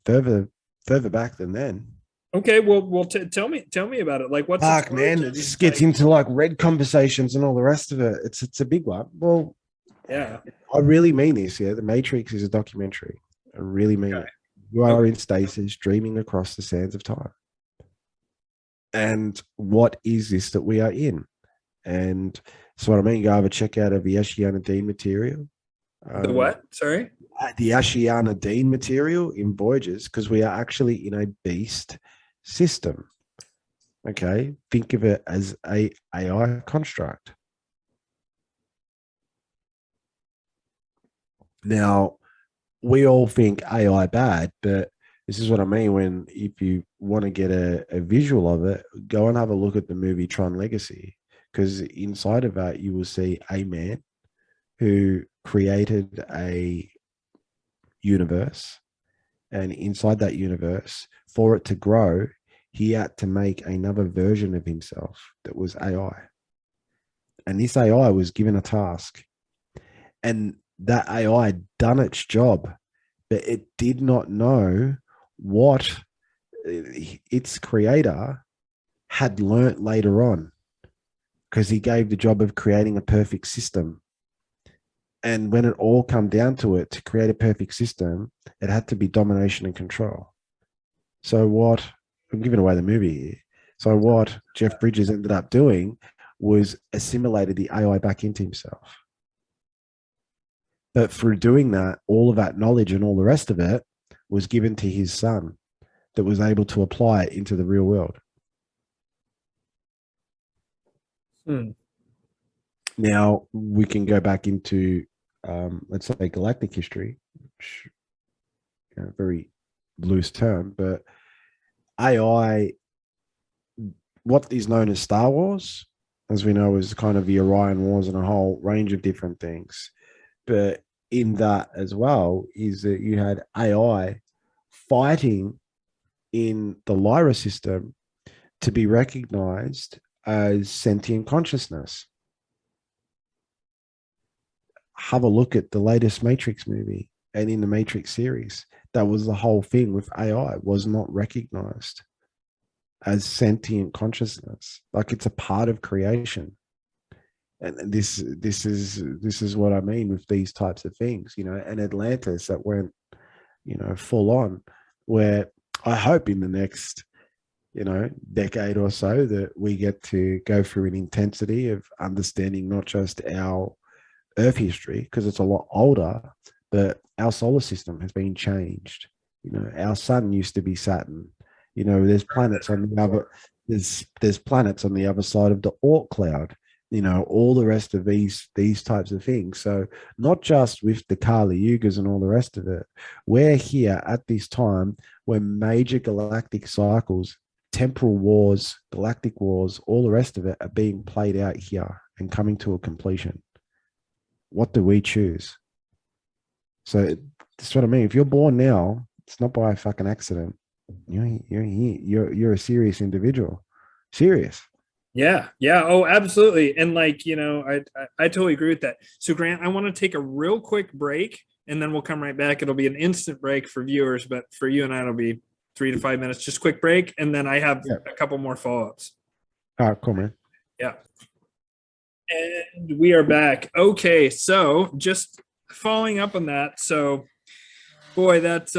further back than then. Okay, well, tell me about it. Like, what's Fuck, man? This gets into like red conversations and all the rest of it. It's a big one. Well, yeah, I really mean this. Yeah, The Matrix is a documentary. I really mean it. You are in stasis, dreaming across the sands of time. And what is this that we are in? And so what I mean, go over check out of the Ashiana Dean material. The what? Sorry? The Ashiana Dean material in Voyages, because we are actually in a beast system. Okay, think of it as a AI construct. Now, we all think AI bad, but this is what I mean when, if you want to get a visual of it, go and have a look at the movie Tron Legacy, because inside of that you will see a man who created a universe, and inside that universe, for it to grow, he had to make another version of himself that was AI. And this AI was given a task, and that AI done its job, but it did not know what its creator had learnt later on, because he gave the job of creating a perfect system. And when it all come down to it, to create a perfect system, it had to be domination and control. So what, I'm giving away the movie here. So what Jeff Bridges ended up doing was assimilated the AI back into himself. But through doing that, all of that knowledge and all the rest of it was given to his son, that was able to apply it into the real world. Now we can go back into, let's say, galactic history, which, very loose term, but AI, what is known as Star Wars, as we know, is kind of the Orion Wars and a whole range of different things. But in that as well is that you had AI fighting in the Lyra system to be recognized as sentient consciousness. Have a look at the latest Matrix movie, and in the Matrix series, that was the whole thing with AI, was not recognized as sentient consciousness. Like, it's a part of creation. And this is what I mean with these types of things, and Atlantis that went, full on, where I hope in the next, decade or so that we get to go through an intensity of understanding not just our Earth history, because it's a lot older, but our solar system has been changed. Our sun used to be Saturn. There's planets on the other, there's planets on the other side of the Oort cloud. all the rest of these types of things. So not just with the Kali Yugas and all the rest of it, we're here at this time when major galactic cycles, temporal wars, galactic wars, all the rest of it are being played out here and coming to a completion. What do we choose? So that's what I mean. If you're born now, it's not by a fucking accident. You're a serious individual. Serious. Yeah. Oh, absolutely. And like, I totally agree with that. So Grant, I want to take a real quick break and then we'll come right back. It'll be an instant break for viewers, but for you and I, it'll be 3 to 5 minutes, just quick break. And then I have a couple more follow-ups. All right, cool, man. Yeah. And we are back. Okay. So just following up on that. So boy, that's,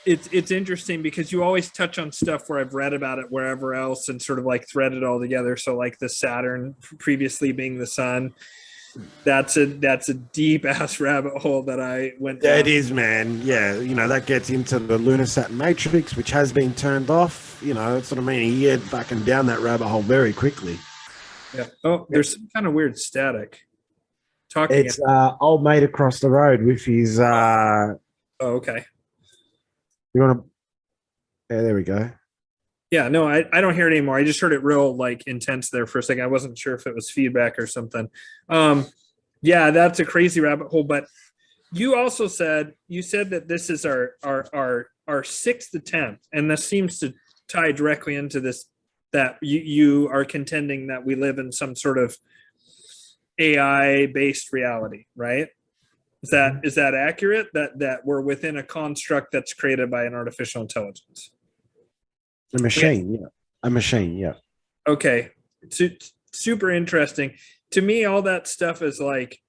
it's interesting because you always touch on stuff where I've read about it wherever else and sort of like thread it all together. So like the Saturn previously being the sun, that's a deep ass rabbit hole that I went down. Yeah, it is, man. Yeah, that gets into the lunar Saturn matrix, which has been turned off. That's what I mean. He get fucking down that rabbit hole very quickly. Yeah. Oh, there's some kind of weird static. It's old mate across the road with his. Oh, okay. You want to? Yeah, there we go. Yeah, no, I don't hear it anymore. I just heard it real like intense there for a second. I wasn't sure if it was feedback or something. Yeah, that's a crazy rabbit hole. But you also said that this is our sixth attempt, and this seems to tie directly into this, that you are contending that we live in some sort of AI based reality, right? Is that accurate? That we're within a construct that's created by an artificial intelligence? A machine, yeah. A machine, yeah. Okay. Super interesting. To me, all that stuff is like,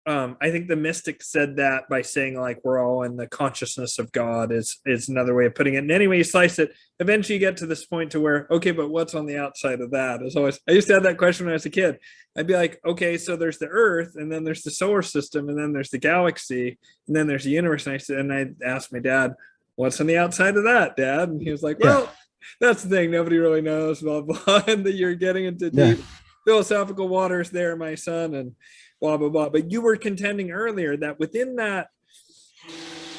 I think the mystics said that by saying like we're all in the consciousness of God is another way of putting it. And anyway, you slice it, eventually you get to this point to where, okay, but what's on the outside of that? Is always, I used to have that question when I was a kid. I'd be like, okay, so there's the Earth, and then there's the solar system, and then there's the galaxy, and then there's the universe. And I asked my dad, what's on the outside of that, Dad? And he was like, well, that's the thing, nobody really knows, blah, blah. And that you're getting into deep philosophical waters there, my son, and blah, blah, blah. But you were contending earlier that within that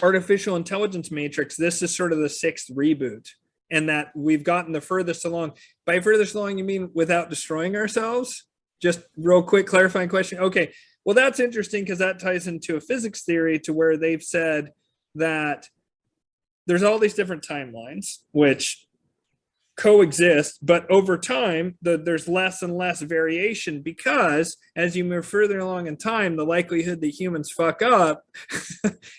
artificial intelligence matrix, this is sort of the sixth reboot, and that we've gotten the furthest along. By furthest along, you mean without destroying ourselves? Just real quick clarifying question. Okay, well, that's interesting because that ties into a physics theory to where they've said that there's all these different timelines, which coexist, but over time there's less and less variation, because as you move further along in time, the likelihood that humans fuck up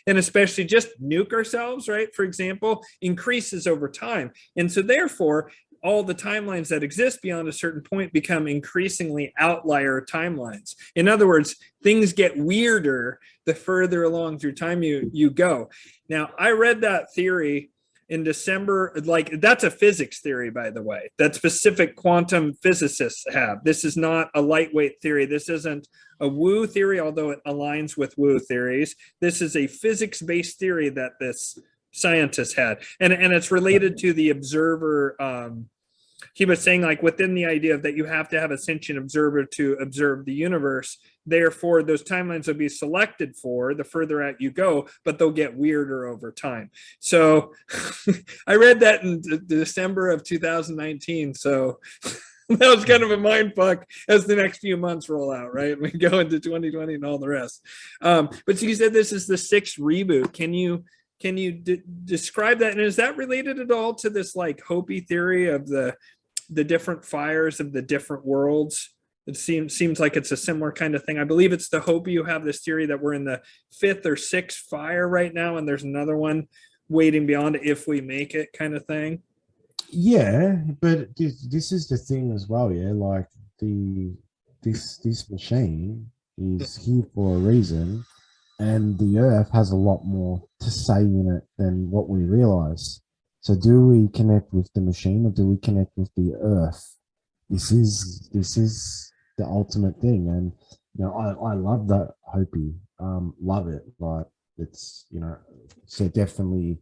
and especially just nuke ourselves, right, for example, increases over time. And so therefore all the timelines that exist beyond a certain point become increasingly outlier timelines. In other words, things get weirder the further along through time you go. Now, I read that theory in December, like that's a physics theory, by the way, that specific quantum physicists have. This is not a lightweight theory. This isn't a woo theory, although it aligns with woo theories. This is a physics-based theory that this scientist had. And it's related to the observer. He was saying like within the idea of that you have to have a sentient observer to observe the universe. Therefore, those timelines will be selected for the further out you go, but they'll get weirder over time. So I read that in December of 2019. So that was kind of a mind fuck as the next few months roll out, right? We go into 2020 and all the rest. But you said this is the sixth reboot. Can you describe that? And is that related at all to this like Hopi theory of the different fires of the different worlds? It seems like it's a similar kind of thing. I believe it's the Hopi who have this theory that we're in the fifth or sixth fire right now, and there's another one waiting beyond if we make it, kind of thing. Yeah, but this is the thing as well. Yeah, like this machine is here for a reason, and the Earth has a lot more to say in it than what we realize. So, do we connect with the machine, or do we connect with the Earth? This is the ultimate thing, and I love that Hopi, love it. Like it's so definitely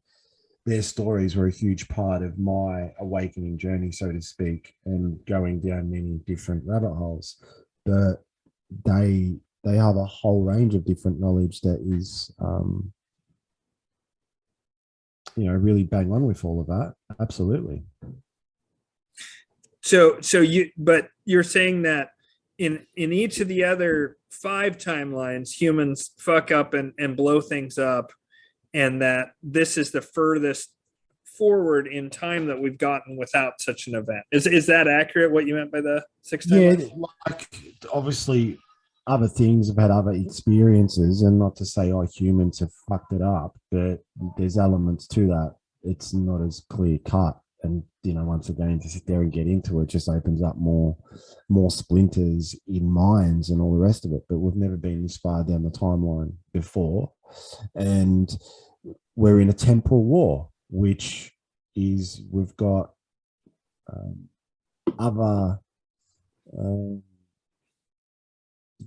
their stories were a huge part of my awakening journey, so to speak, and going down many different rabbit holes. But they have a whole range of different knowledge that is, really bang on with all of that. Absolutely. But you're saying that in each of the other 5 timelines, humans fuck up and blow things up, and that this is the furthest forward in time that we've gotten without such an event. Is that accurate, what you meant by the 6 timelines? Yeah, like obviously other things have had other experiences, and not to say humans have fucked it up, but there's elements to that. It's not as clear cut. And once again, to sit there and get into it just opens up more splinters in minds and all the rest of it. But we've never been this far down the timeline before, and we're in a temporal war, which is we've got other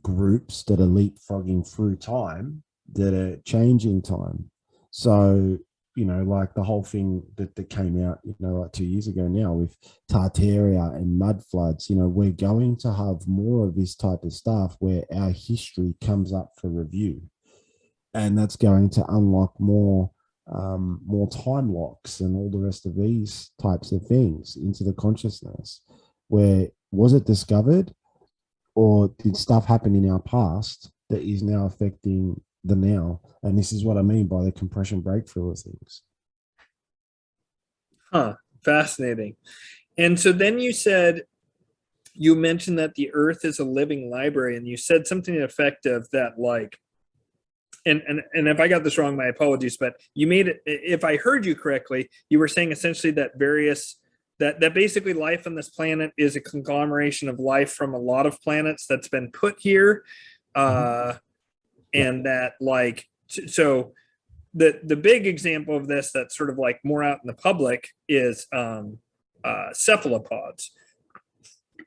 groups that are leapfrogging through time that are changing time. So like the whole thing that came out, like 2 years ago now with Tartaria and mud floods, we're going to have more of this type of stuff where our history comes up for review. And that's going to unlock more time locks and all the rest of these types of things into the consciousness. Where was it discovered, or did stuff happen in our past that is now affecting the now? And this is what I mean by the compression breakthrough of things. Fascinating. And so then you mentioned that the earth is a living library, and you said something to the effect of that, like, and if I got this wrong, my apologies, but you made it, if I heard you correctly, you were saying essentially that that basically life on this planet is a conglomeration of life from a lot of planets that's been put here. And that, like, so the big example of this that's sort of like more out in the public is cephalopods.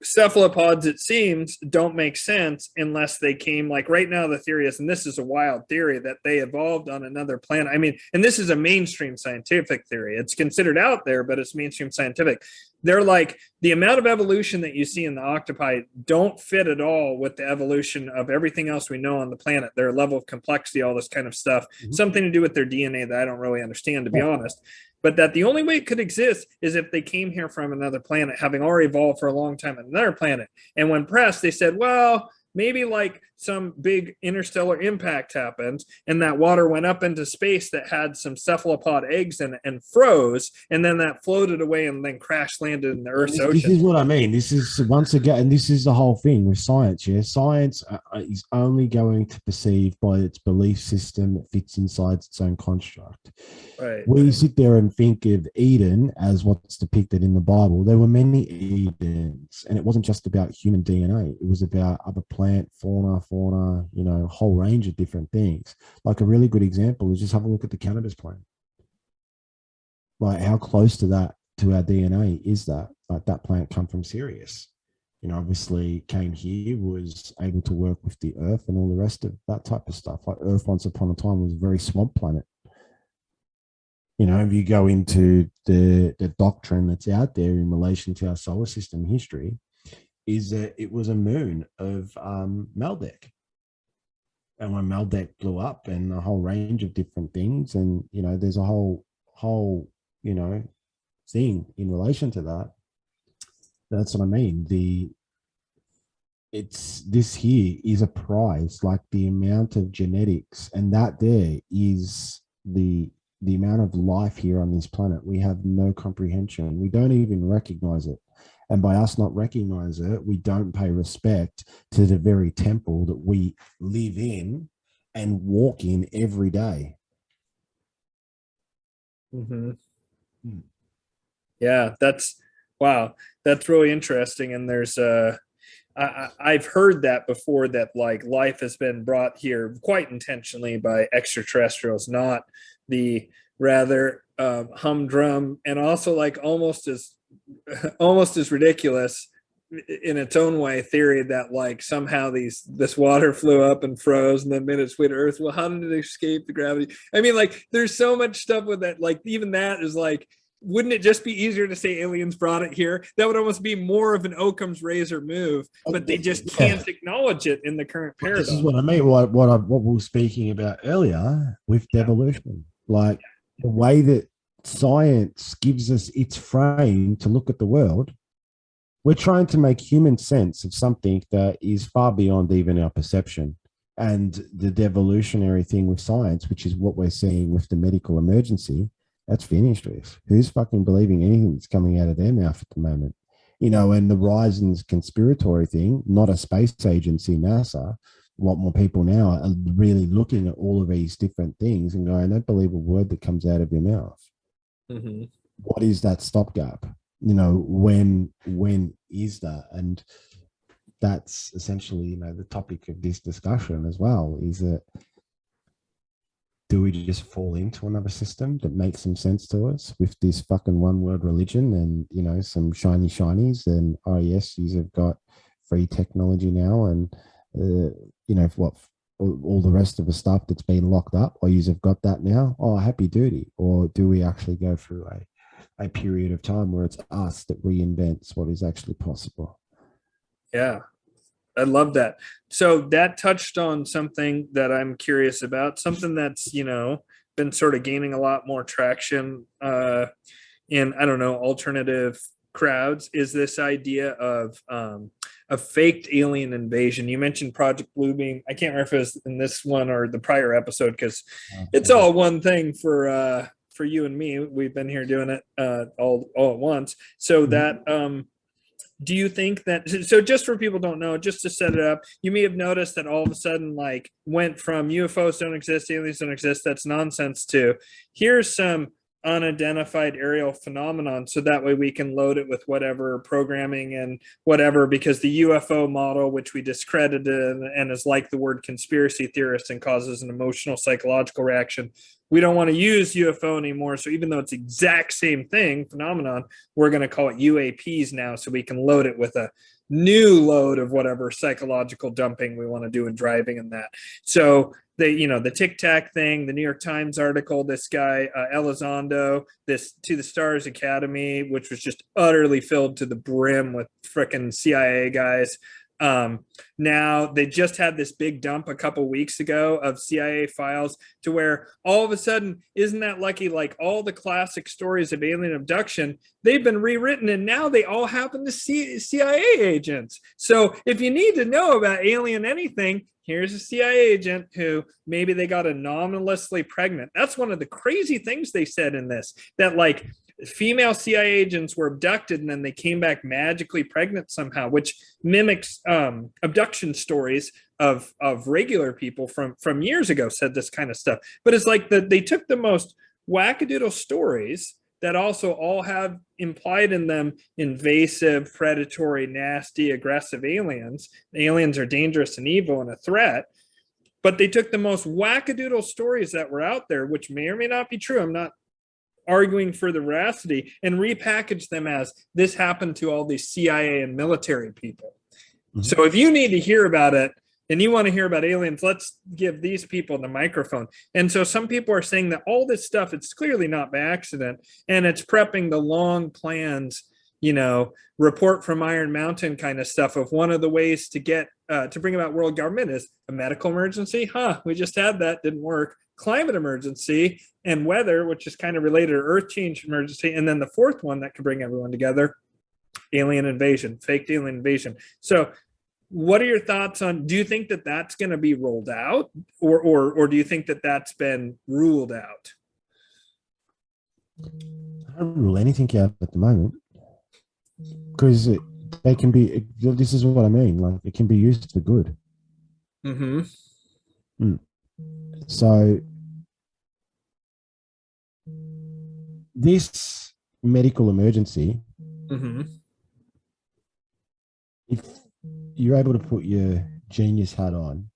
Cephalopods, it seems, don't make sense unless they came, like right now the theory is, and this is a wild theory, that they evolved on another planet. I mean, and this is a mainstream scientific theory. It's considered out there, but it's mainstream scientific. They're like, the amount of evolution that you see in the octopi don't fit at all with the evolution of everything else we know on the planet. Their level of complexity, all this kind of stuff, something to do with their DNA that I don't really understand, to be honest. But that the only way it could exist is if they came here from another planet, having already evolved for a long time on another planet. And when pressed, they said, well, maybe like some big interstellar impact happened and that water went up into space that had some cephalopod eggs in it and froze, and then that floated away and then crash landed in the Earth's ocean. This is what I mean. This is, once again, and this is the whole thing with science. Yeah, science is only going to perceive by its belief system that fits inside its own construct. Right. We sit there and think of Eden as what's depicted in the Bible. There were many Edens, and it wasn't just about human DNA. It was about other plant, fauna, a whole range of different things. Like a really good example is just have a look at the cannabis plant. Like, how close to that, to our DNA, is that? Like, that plant come from Sirius. Obviously came here, was able to work with the earth and all the rest of that type of stuff. Like, Earth once upon a time was a very swamp planet. If you go into the doctrine that's out there in relation to our solar system history, is that it was a moon of Maldek. And when Maldek blew up, and a whole range of different things, and there's a whole thing in relation to that. That's what I mean. This here is a prize, like the amount of genetics, and that there is the amount of life here on this planet. We have no comprehension. We don't even recognize it. And by us not recognize it, we don't pay respect to the very temple that we live in and walk in every day. Yeah, wow, that's really interesting. And there's I've heard that before, that like life has been brought here quite intentionally by extraterrestrials, not the rather humdrum and also like almost as ridiculous in its own way theory that like somehow this water flew up and froze and then made its way to Earth. Well, how did it escape the gravity? I mean, like there's so much stuff with that. Like even that is like, wouldn't it just be easier to say aliens brought it here? That would almost be more of an Occam's razor move, but they just can't acknowledge it in the current paradigm. This is what I mean. What we were speaking about earlier with devolution, like the way that science gives us its frame to look at the world. We're trying to make human sense of something that is far beyond even our perception. And the devolutionary thing with science, which is what we're seeing with the medical emergency, that's finished with. Who's fucking believing anything that's coming out of their mouth at the moment? You know, and the rise in this conspiratory thing, not a space agency, NASA, a lot more people now are really looking at all of these different things and going, don't believe a word that comes out of your mouth. Mm-hmm. What is that stopgap? You know, when is that? And that's essentially, you know, the topic of this discussion as well, is that do we just fall into another system that makes some sense to us with this fucking one world religion and, you know, some shiny shinies and, oh yes, you've got free technology now and, you know, what all the rest of the stuff that's been locked up, or you've got that now, oh, happy duty. Or do we actually go through a period of time where it's us that reinvents what is actually possible? Yeah, I love that. So that touched on something that I'm curious about, something that's, you know, been sort of gaining a lot more traction in, I don't know, alternative crowds, is this idea of a faked alien invasion. You mentioned Project Bluebeam. I can't remember if it was in this one or the prior episode, because it's all one thing for you and me. We've been here doing it all at once. So that do you think that, so just for people who don't know, just to set it up, you may have noticed that all of a sudden like went from UFOs don't exist, aliens don't exist, that's nonsense, to here's some unidentified aerial phenomenon, so that way we can load it with whatever programming and whatever, because the UFO model, which we discredited and is like the word conspiracy theorist and causes an emotional psychological reaction, we don't want to use UFO anymore. So even though it's the exact same thing, phenomenon, we're going to call it UAPs now, so we can load it with a new load of whatever psychological dumping we want to do in driving and that. So the, you know, the Tic Tac thing, the New York Times article, this guy Elizondo, this To the Stars Academy, which was just utterly filled to the brim with frickin' CIA guys. Now they just had this big dump a couple weeks ago of CIA files, to where all of a sudden, isn't that lucky, like all the classic stories of alien abduction, they've been rewritten and now they all happen to CIA agents. So if you need to know about alien anything, here's a CIA agent who maybe they got anomalously pregnant. That's one of the crazy things they said in this, that like female CIA agents were abducted and then they came back magically pregnant somehow, which mimics abduction stories of regular people from years ago said this kind of stuff. But it's like they took the most wackadoodle stories that also all have implied in them invasive, predatory, nasty, aggressive aliens. Aliens are dangerous and evil and a threat. But they took the most wackadoodle stories that were out there, which may or may not be true, I'm not arguing for the veracity, and repackaged them as this happened to all these CIA and military people. Mm-hmm. So if you need to hear about it and you want to hear about aliens, let's give these people the microphone. And so some people are saying that all this stuff, it's clearly not by accident, and it's prepping the long plans, you know, report from Iron Mountain kind of stuff of one of the ways to get to bring about world government is a medical emergency. We just had that, didn't work. Climate emergency and weather, which is kind of related to earth change emergency. And then the fourth one that could bring everyone together, alien invasion, faked alien invasion. So what are your thoughts on, do you think that that's going to be rolled out, or do you think that that's been ruled out? I don't rule anything out at the moment, because they can be, this is what I mean, like it can be used for good. Mm-hmm. So this medical emergency, mm-hmm, if you're able to put your genius hat on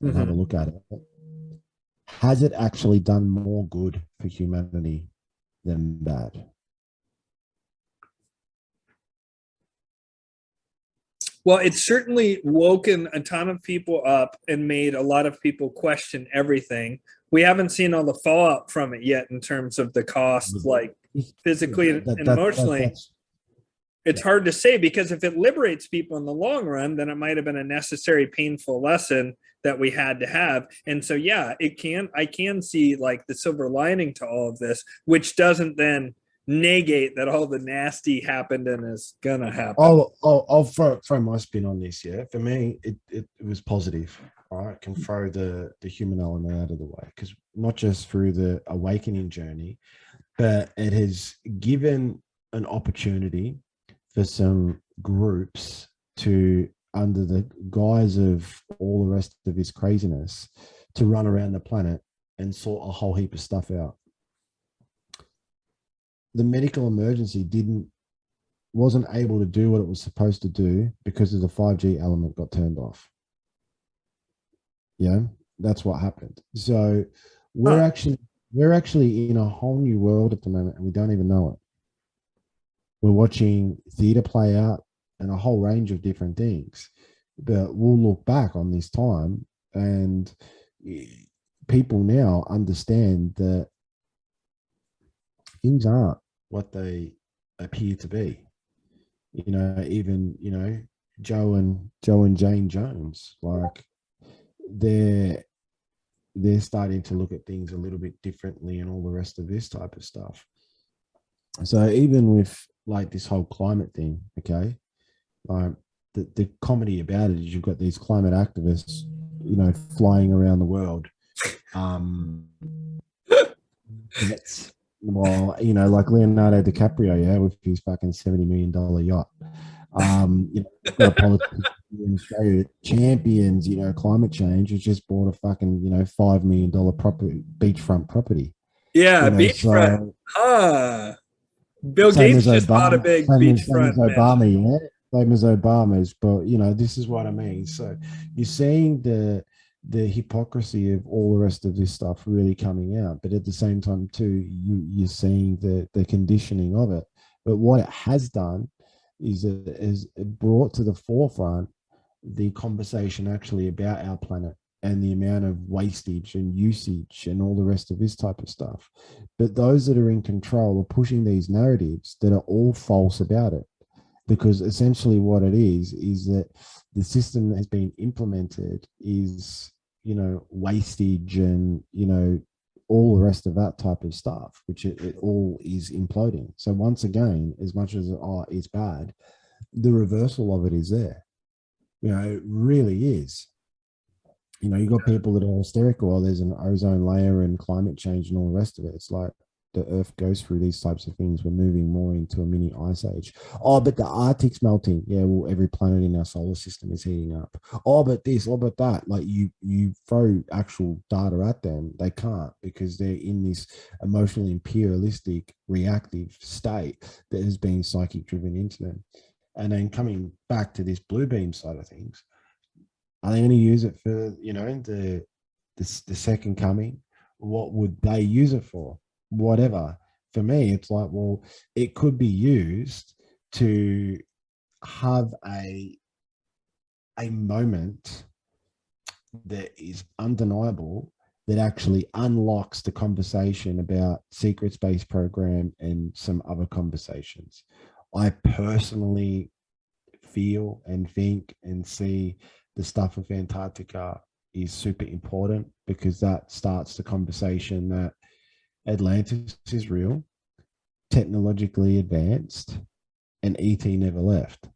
and mm-hmm, have a look at it, has it actually done more good for humanity than bad? Well, it's certainly woken a ton of people up and made a lot of people question everything. We haven't seen all the fallout from it yet in terms of the cost, like physically and emotionally. It's hard to say, because if it liberates people in the long run, then it might have been a necessary, painful lesson that we had to have. And so, yeah, I can see like the silver lining to all of this, which doesn't then negate that all the nasty happened and is gonna happen. I'll throw my spin on this. Yeah, for me, it was positive. All right, can throw the human element out of the way, because not just through the awakening journey, but it has given an opportunity for some groups to, under the guise of all the rest of this craziness, to run around the planet and sort a whole heap of stuff out. The medical emergency wasn't able to do what it was supposed to do because of the 5G element got turned off. Yeah, that's what happened. So we're actually in a whole new world at the moment, and we don't even know it. We're watching theater play out and a whole range of different things. But we'll look back on this time, and people now understand that things aren't what they appear to be. You know, even, you know, Joe and Jane Jones, like they're starting to look at things a little bit differently and all the rest of this type of stuff. So even with like this whole climate thing, okay, the comedy about it is you've got these climate activists, you know, flying around the world. Well, you know, like Leonardo DiCaprio, yeah, with his fucking $70 million yacht. You know, politicians in Australia, champions, you know, climate change, has just bought a fucking, you know, $5 million beachfront property. Yeah, you know, beachfront. Bill Gates just bought a big beachfront. Same as Obama's, but you know, this is what I mean. So you're seeing the hypocrisy of all the rest of this stuff really coming out, but at the same time too, you're seeing the conditioning of it. But what it has done is it has brought to the forefront the conversation actually about our planet and the amount of wastage and usage and all the rest of this type of stuff. But those that are in control are pushing these narratives that are all false about it, because essentially what it is that the system that has been implemented is, you know, wastage and, you know, all the rest of that type of stuff, which it all is imploding. So once again, as much as it's bad, the reversal of it is there. You know, it really is. You know, you got people that are hysterical. Oh, there's an ozone layer and climate change and all the rest of it. It's like the Earth goes through these types of things. We're moving more into a mini ice age. Oh, but the Arctic's melting. Yeah, well, every planet in our solar system is heating up. Oh, but this, oh, but that. Like you throw actual data at them, they can't, because they're in this emotionally imperialistic, reactive state that has been psychic driven into them. And then coming back to this blue beam side of things, are they going to use it for, you know, the second coming? What would they use it for? Whatever. For me, it's like, well, it could be used to have a moment that is undeniable, that actually unlocks the conversation about secret space program and some other conversations. I personally feel and think and see the stuff of Antarctica is super important, because that starts the conversation that Atlantis is real, technologically advanced, and ET never left.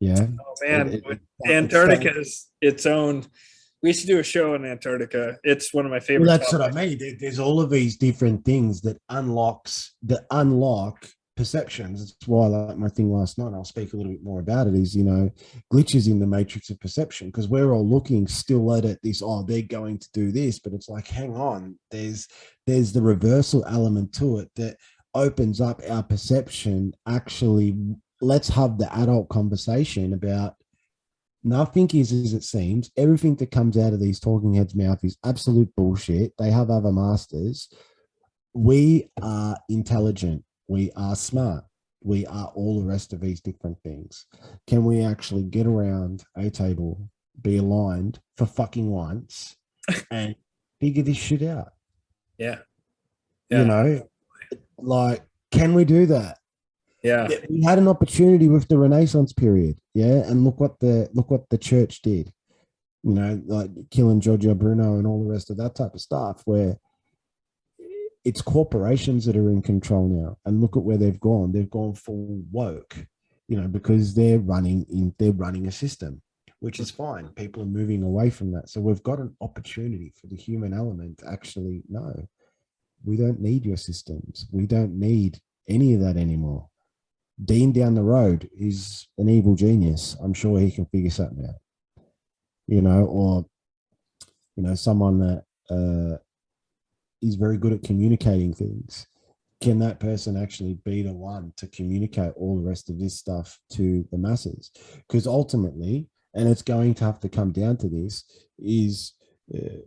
Yeah. Oh man, Antarctica is its own. We should do a show on Antarctica. It's one of my favorite. Well, that's topics. What I mean. There's all of these different things that unlock perceptions. That's why I like my thing last night. I'll speak a little bit more about it. Is, you know, glitches in the matrix of perception, because we're all looking still at it. This, oh, they're going to do this, but it's like, hang on. There's the reversal element to it that opens up our perception. Actually, let's have the adult conversation about nothing is as it seems. Everything that comes out of these talking heads' mouth is absolute bullshit. They have other masters. We are intelligent. We are smart. We are all the rest of these different things. Can we actually get around a table, be aligned for fucking once, and figure this shit out? Yeah. You know, like, can we do that? Yeah. We had an opportunity with the Renaissance period, yeah, and look what the church did. You know, like killing Giorgio Bruno and all the rest of that type of stuff, where it's corporations that are in control now. And look at where they've gone. They've gone full woke, you know, because they're running a system, which is fine. People are moving away from that. So we've got an opportunity for the human element to actually, no, we don't need your systems. We don't need any of that anymore. Dean down the road is an evil genius. I'm sure he can figure something out, you know, or, you know, someone that is very good at communicating things. Can that person actually be the one to communicate all the rest of this stuff to the masses? Because ultimately, and it's going to have to come down to this, is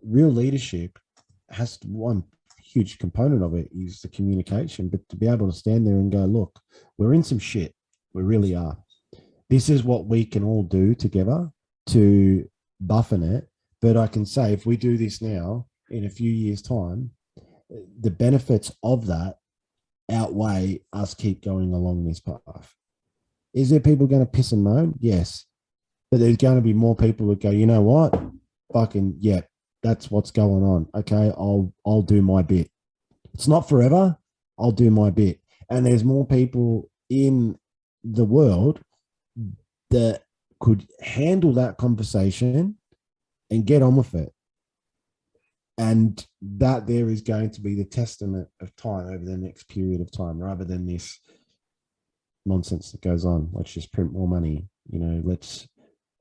real leadership has to, one huge component of it is the communication, but to be able to stand there and go, look, we're in some shit. We really are. This is what we can all do together to buffen it. But I can say, if we do this now, in a few years' time, the benefits of that outweigh us keep going along this path. Is there people going to piss and moan? Yes. But there's going to be more people that go, you know what? Fucking, yeah, that's what's going on. Okay, I'll do my bit. It's not forever. I'll do my bit. And there's more people in the world that could handle that conversation and get on with it. And that there is going to be the testament of time over the next period of time, rather than this nonsense that goes on. Let's just print more money, you know, let's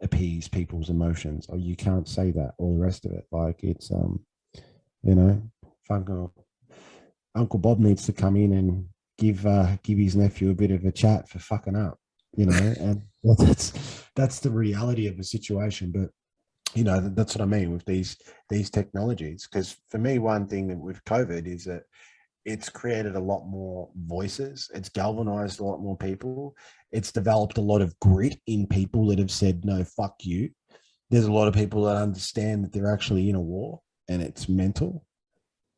appease people's emotions. Or you can't say that, all the rest of it. Like, it's, you know, Uncle Bob needs to come in and give his nephew a bit of a chat for fucking up, you know, and that's the reality of the situation. But you know, that's what I mean with these technologies. Because for me, one thing with COVID is that it's created a lot more voices. It's galvanized a lot more people. It's developed a lot of grit in people that have said, no, fuck you. There's a lot of people that understand that they're actually in a war, and it's mental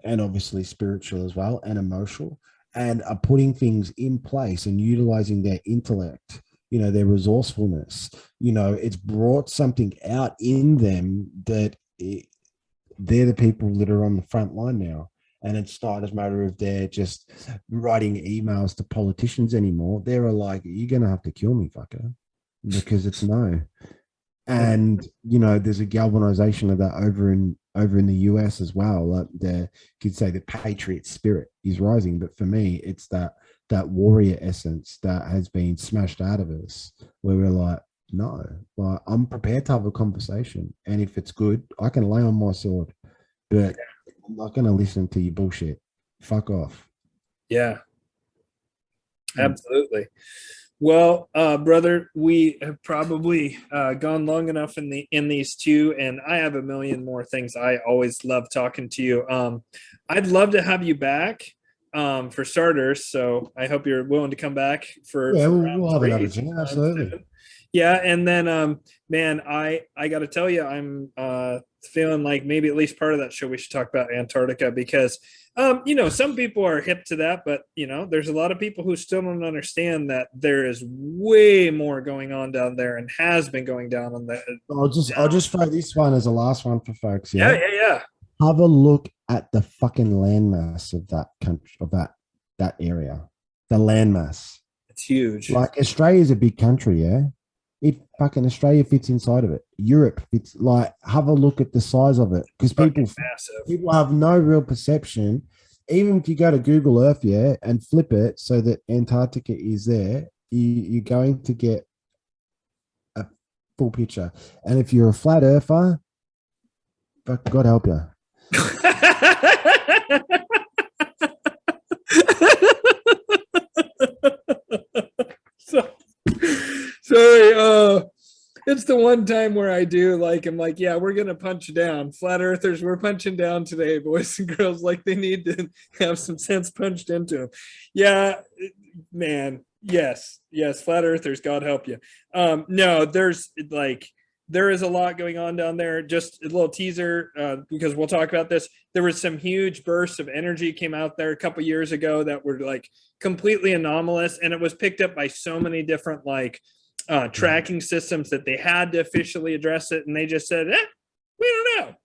and obviously spiritual as well, and emotional, and are putting things in place and utilizing their intellect, you know, their resourcefulness. You know, it's brought something out in them that they're the people that are on the front line now. And it's not as a matter of they're just writing emails to politicians anymore. They're like, you're going to have to kill me, fucker, because it's no. And, you know, there's a galvanization of that over in the US as well. Like, you could say the patriot spirit is rising. But for me, it's that warrior essence that has been smashed out of us, where we're like, no, like, I'm prepared to have a conversation. And if it's good, I can lay on my sword. But I'm not going to listen to your bullshit. Fuck off. Yeah, absolutely. Well, brother, we have probably gone long enough in these two, and I have a million more things. I always love talking to you. I'd love to have you back for starters. So I hope you're willing to come back for we'll have another thing. Absolutely. Yeah, and then man, I got to tell you, I'm feeling like maybe at least part of that show we should talk about Antarctica, because you know, some people are hip to that, but you know, there's a lot of people who still don't understand that there is way more going on down there, and has been going down on that. I'll just throw this one as a last one for folks. Yeah. Have a look at the fucking landmass of that country, of that area. The landmass. It's huge. Like, Australia is a big country, yeah. If fucking Australia fits inside of it, Europe fits. Like, have a look at the size of it, because people have no real perception. Even if you go to Google Earth, yeah, and flip it so that Antarctica is there, you're going to get a full picture. And if you're a flat earther, fuck, God help you. Sorry, it's the one time where I do, like, I'm like, yeah, we're gonna punch down. Flat earthers, we're punching down today, boys and girls. Like, they need to have some sense punched into them. Yeah, man, Yes, flat earthers, God help you. No, there is a lot going on down there. Just a little teaser, because we'll talk about this. There was some huge bursts of energy came out there a couple years ago that were like completely anomalous, and it was picked up by so many different tracking systems that they had to officially address it, and they just said, we don't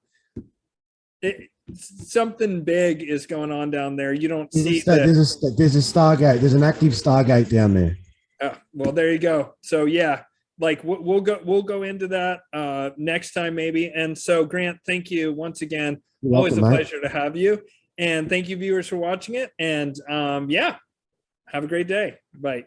know. Something big is going on down there. You don't see that. There's a Stargate. There's an active Stargate down there. Oh, well, there you go. So yeah, we'll go into that next time maybe. And so Grant, thank you once again. You're Always welcome, a mate. pleasure to have you. And thank you viewers for watching it. And yeah, have a great day. Bye.